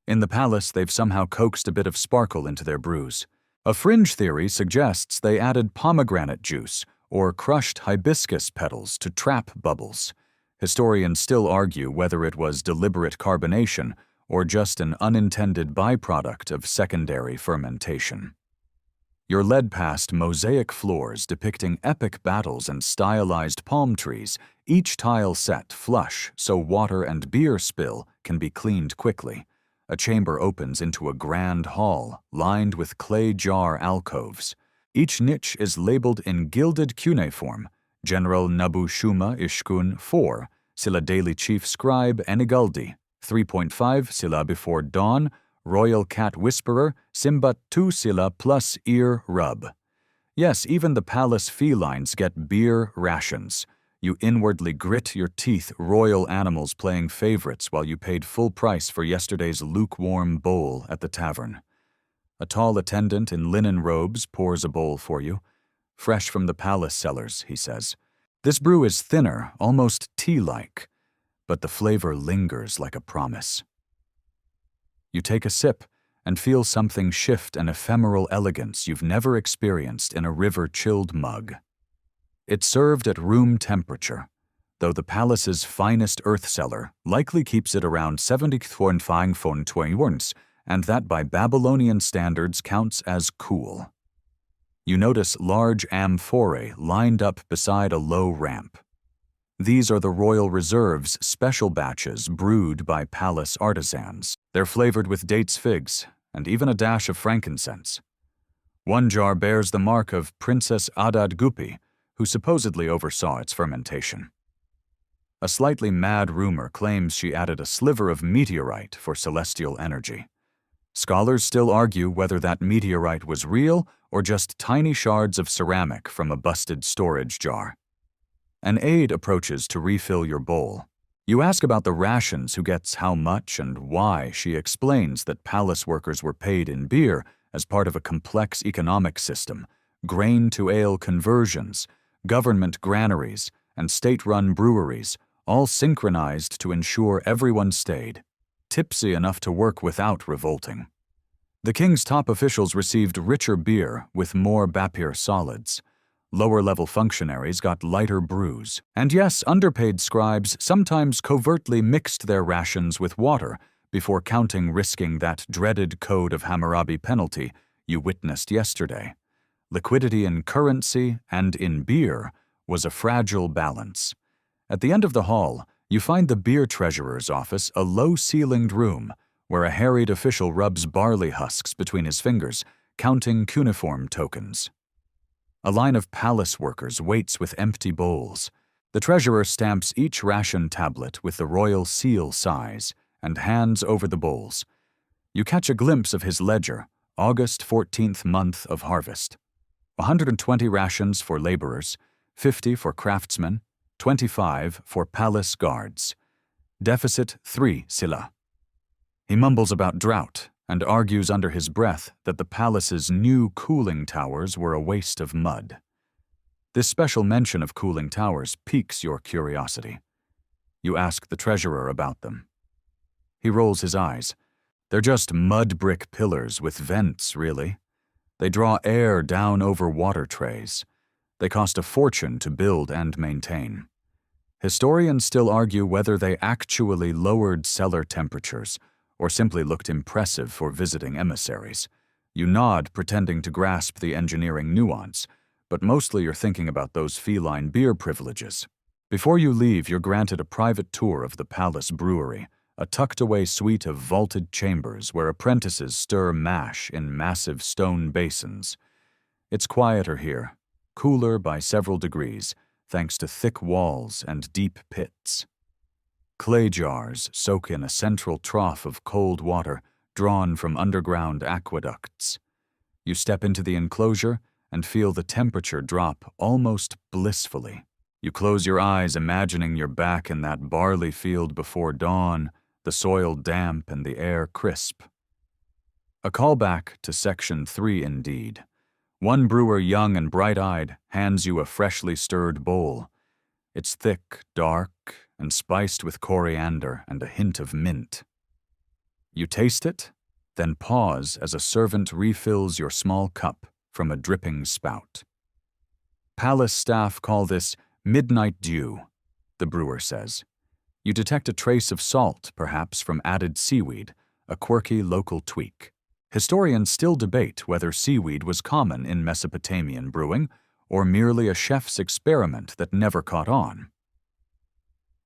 In the palace, they've somehow coaxed a bit of sparkle into their brews. A fringe theory suggests they added pomegranate juice or crushed hibiscus petals to trap bubbles. Historians still argue whether it was deliberate carbonation or just an unintended byproduct of secondary fermentation. You're led past mosaic floors depicting epic battles and stylized palm trees, each tile set flush so water and beer spill can be cleaned quickly. A chamber opens into a grand hall lined with clay jar alcoves. Each niche is labeled in gilded cuneiform: General Nabu Shuma Ishkun 4, Silla Daily Chief Scribe Enigaldi, 3.5 Silla Before Dawn, Royal Cat Whisperer, Simbat 2 Silla plus Ear Rub. Yes, even the palace felines get beer rations. You inwardly grit your teeth, royal animals playing favorites while you paid full price for yesterday's lukewarm bowl at the tavern. A tall attendant in linen robes pours a bowl for you. Fresh from the palace cellars, he says. This brew is thinner, almost tea-like, but the flavor lingers like a promise. You take a sip and feel something shift, an ephemeral elegance you've never experienced in a river-chilled mug. It's served at room temperature, though the palace's finest earth cellar likely keeps it around 70.5 and that by Babylonian standards counts as cool. You notice large amphorae lined up beside a low ramp. These are the Royal Reserve's special batches brewed by palace artisans. They're flavored with dates, figs, and even a dash of frankincense. One jar bears the mark of Princess Adad Gupi, who supposedly oversaw its fermentation. A slightly mad rumor claims she added a sliver of meteorite for celestial energy. Scholars still argue whether that meteorite was real or just tiny shards of ceramic from a busted storage jar. An aide approaches to refill your bowl. You ask about the rations, who gets how much and why. She explains that palace workers were paid in beer as part of a complex economic system: grain-to-ale conversions, government granaries, and state-run breweries, all synchronized to ensure everyone stayed tipsy enough to work without revolting. The king's top officials received richer beer with more Bapir solids. Lower-level functionaries got lighter brews. And yes, underpaid scribes sometimes covertly mixed their rations with water before counting, risking that dreaded Code of Hammurabi penalty you witnessed yesterday. Liquidity in currency and in beer was a fragile balance. At the end of the hall, you find the beer treasurer's office, a low-ceilinged room where a harried official rubs barley husks between his fingers, counting cuneiform tokens. A line of palace workers waits with empty bowls. The treasurer stamps each ration tablet with the royal seal size and hands over the bowls. You catch a glimpse of his ledger, August 14th month of harvest. 120 rations for laborers, 50 for craftsmen, 25 for palace guards. Deficit 3 silla. He mumbles about drought and argues under his breath that the palace's new cooling towers were a waste of mud. This special mention of cooling towers piques your curiosity. You ask the treasurer about them. He rolls his eyes. They're just mud brick pillars with vents, really. They draw air down over water trays. They cost a fortune to build and maintain. Historians still argue whether they actually lowered cellar temperatures or simply looked impressive for visiting emissaries. You nod, pretending to grasp the engineering nuance, but mostly you're thinking about those feline beer privileges. Before you leave, you're granted a private tour of the palace brewery, a tucked-away suite of vaulted chambers where apprentices stir mash in massive stone basins. It's quieter here, cooler by several degrees, thanks to thick walls and deep pits. Clay jars soak in a central trough of cold water drawn from underground aqueducts. You step into the enclosure and feel the temperature drop almost blissfully. You close your eyes, imagining you're back in that barley field before dawn, the soil damp and the air crisp. A callback to Section 3 indeed. One brewer, young and bright-eyed, hands you a freshly stirred bowl. It's thick, dark, and spiced with coriander and a hint of mint. You taste it, then pause as a servant refills your small cup from a dripping spout. Palace staff call this midnight dew, the brewer says. You detect a trace of salt, perhaps from added seaweed, a quirky local tweak. Historians still debate whether seaweed was common in Mesopotamian brewing or merely a chef's experiment that never caught on.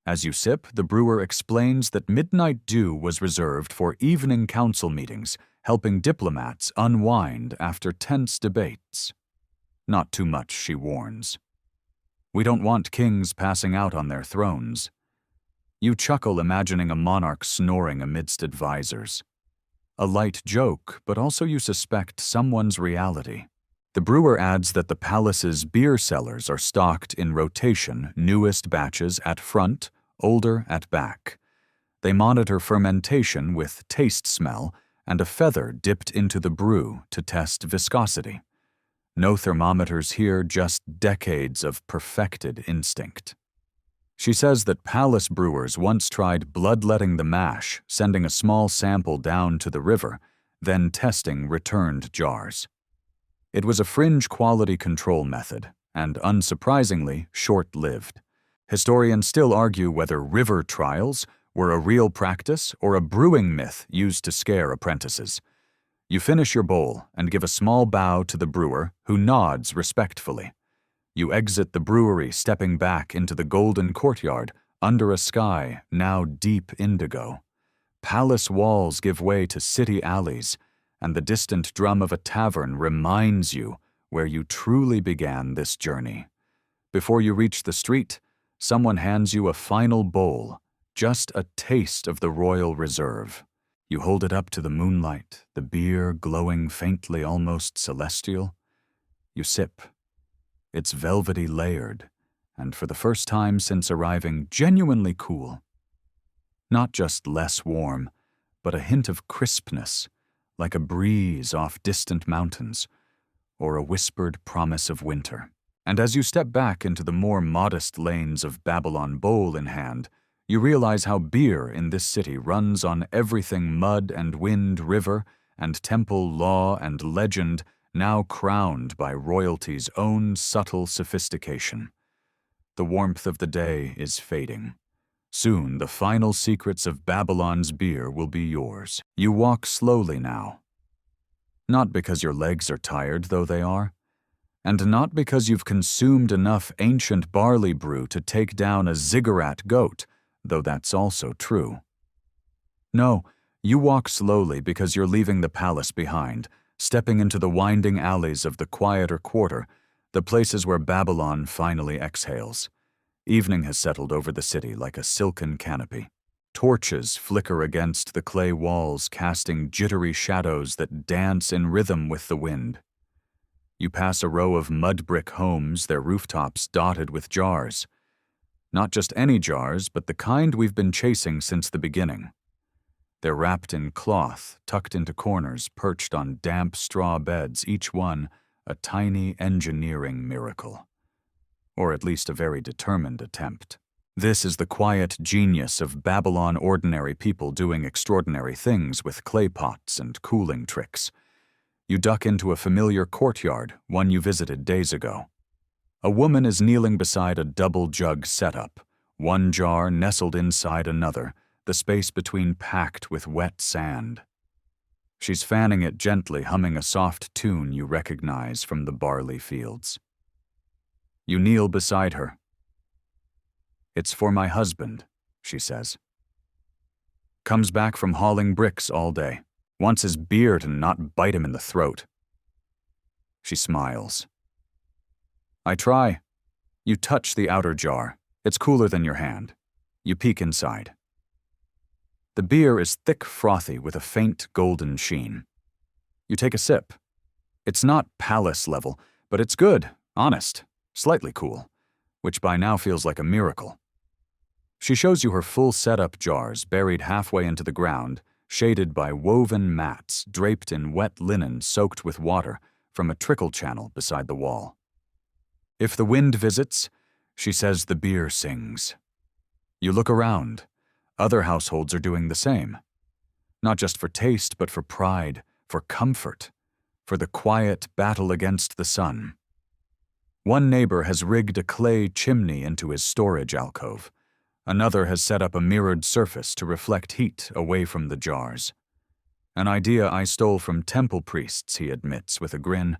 As you sip, the brewer explains that midnight dew was reserved for evening council meetings, helping diplomats unwind after tense debates. Not too much, she warns. We don't want kings passing out on their thrones. You chuckle, imagining a monarch snoring amidst advisors. A light joke, but also you suspect someone's reality. The brewer adds that the palace's beer cellars are stocked in rotation, newest batches at front, older at back. They monitor fermentation with taste smell and a feather dipped into the brew to test viscosity. No thermometers here, just decades of perfected instinct. She says that palace brewers once tried bloodletting the mash, sending a small sample down to the river, then testing returned jars. It was a fringe quality control method, and unsurprisingly, short-lived. Historians still argue whether river trials were a real practice or a brewing myth used to scare apprentices. You finish your bowl and give a small bow to the brewer, who nods respectfully. You exit the brewery, stepping back into the golden courtyard under a sky now deep indigo. Palace walls give way to city alleys, and the distant drum of a tavern reminds you where you truly began this journey. Before you reach the street, someone hands you a final bowl, just a taste of the royal reserve. You hold it up to the moonlight, the beer glowing faintly, almost celestial. You sip. It's velvety layered, and for the first time since arriving, genuinely cool. Not just less warm, but a hint of crispness, like a breeze off distant mountains, or a whispered promise of winter. And as you step back into the more modest lanes of Babylon, bowl in hand, you realize how beer in this city runs on everything mud and wind, river and temple, law and legend, now crowned by royalty's own subtle sophistication. The warmth of the day is fading. Soon the final secrets of Babylon's beer will be yours. You walk slowly now. Not because your legs are tired, though they are, and not because you've consumed enough ancient barley brew to take down a ziggurat goat, though that's also true. No, you walk slowly because you're leaving the palace behind, stepping into the winding alleys of the quieter quarter, the places where Babylon finally exhales. Evening has settled over the city like a silken canopy. Torches flicker against the clay walls, casting jittery shadows that dance in rhythm with the wind. You pass a row of mud brick homes, their rooftops dotted with jars. Not just any jars, but the kind we've been chasing since the beginning. They're wrapped in cloth, tucked into corners, perched on damp straw beds, each one a tiny engineering miracle. Or at least a very determined attempt. This is the quiet genius of Babylon ordinary people doing extraordinary things with clay pots and cooling tricks. You duck into a familiar courtyard, one you visited days ago. A woman is kneeling beside a double jug setup, one jar nestled inside another, the space between packed with wet sand. She's fanning it gently, humming a soft tune you recognize from the barley fields. You kneel beside her. "It's for my husband," she says. "Comes back from hauling bricks all day. Wants his beer to not bite him in the throat." She smiles. "I try. You touch the outer jar. It's cooler than your hand. You peek inside. The beer is thick, frothy with a faint golden sheen. You take a sip. It's not palace level, but it's good, honest, slightly cool, which by now feels like a miracle. She shows you her full setup jars buried halfway into the ground, shaded by woven mats draped in wet linen soaked with water from a trickle channel beside the wall. If the wind visits, she says the beer sings. You look around. Other households are doing the same. Not just for taste, but for pride, for comfort, for the quiet battle against the sun. One neighbor has rigged a clay chimney into his storage alcove. Another has set up a mirrored surface to reflect heat away from the jars. An idea I stole from temple priests, he admits with a grin.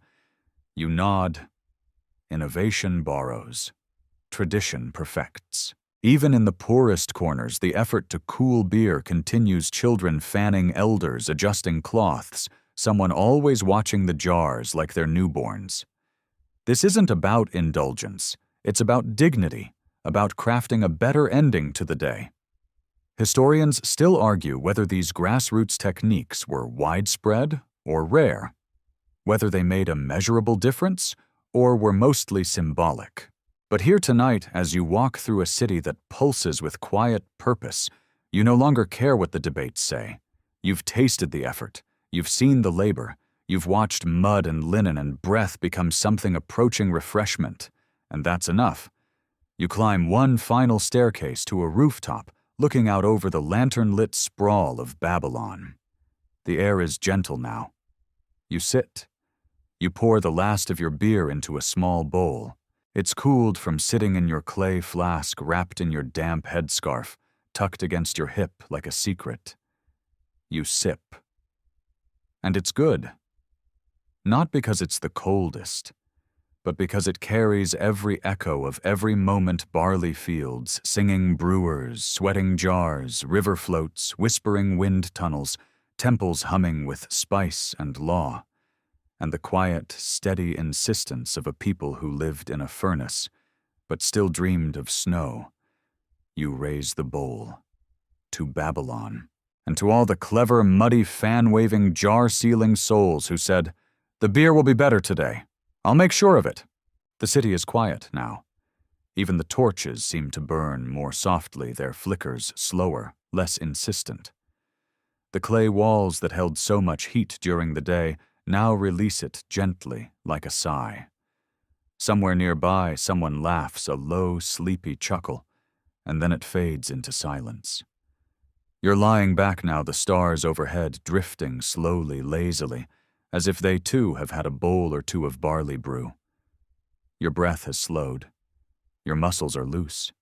You nod. Innovation borrows. Tradition perfects. Even in the poorest corners, the effort to cool beer continues, children fanning elders, adjusting cloths, someone always watching the jars like they're newborns. This isn't about indulgence. It's about dignity, about crafting a better ending to the day. Historians still argue whether these grassroots techniques were widespread or rare, whether they made a measurable difference or were mostly symbolic. But here tonight, as you walk through a city that pulses with quiet purpose, you no longer care what the debates say. You've tasted the effort. You've seen the labor. You've watched mud and linen and breath become something approaching refreshment. And that's enough. You climb one final staircase to a rooftop, looking out over the lantern-lit sprawl of Babylon. The air is gentle now. You sit. You pour the last of your beer into a small bowl. It's cooled from sitting in your clay flask wrapped in your damp headscarf, tucked against your hip like a secret. You sip. And it's good. Not because it's the coldest, but because it carries every echo of every moment barley fields, singing brewers, sweating jars, river floats, whispering wind tunnels, temples humming with spice and law, and the quiet, steady insistence of a people who lived in a furnace, but still dreamed of snow. You raise the bowl. To Babylon, and to all the clever, muddy, fan-waving, jar-sealing souls who said, "The beer will be better today. I'll make sure of it." The city is quiet now. Even the torches seem to burn more softly, their flickers slower, less insistent. The clay walls that held so much heat during the day now release it gently, like a sigh. Somewhere nearby, someone laughs a low, sleepy chuckle, and then it fades into silence. You're lying back now, the stars overhead drifting slowly, lazily, as if they too have had a bowl or two of barley brew. Your breath has slowed. Your muscles are loose.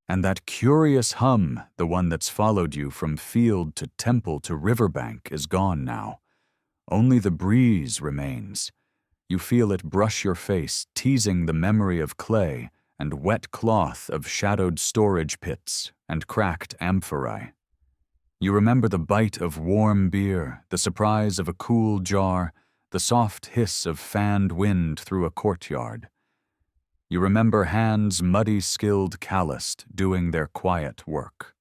And that curious hum, the one that's followed you from field to temple to riverbank, is gone now. Only the breeze remains. You feel it brush your face, teasing the memory of clay and wet cloth, of shadowed storage pits and cracked amphorae. You remember the bite of warm beer, the surprise of a cool jar, the soft hiss of fanned wind through a courtyard. You remember hands muddy-skilled, calloused, doing their quiet work.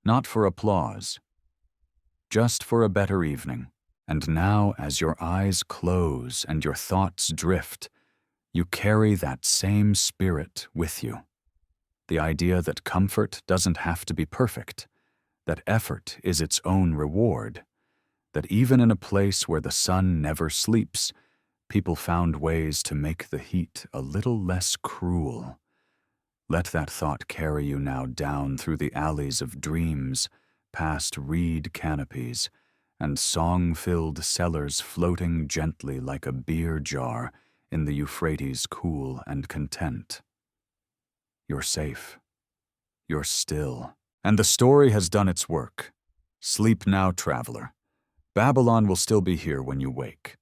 Not for applause, just for a better evening. And now, as your eyes close and your thoughts drift, you carry that same spirit with you. The idea that comfort doesn't have to be perfect, that effort is its own reward, that even in a place where the sun never sleeps, people found ways to make the heat a little less cruel. Let that thought carry you now down through the alleys of dreams, past reed canopies, and song-filled cellars floating gently like a beer jar in the Euphrates cool and content. You're safe. You're still. And the story has done its work. Sleep now, traveler. Babylon will still be here when you wake.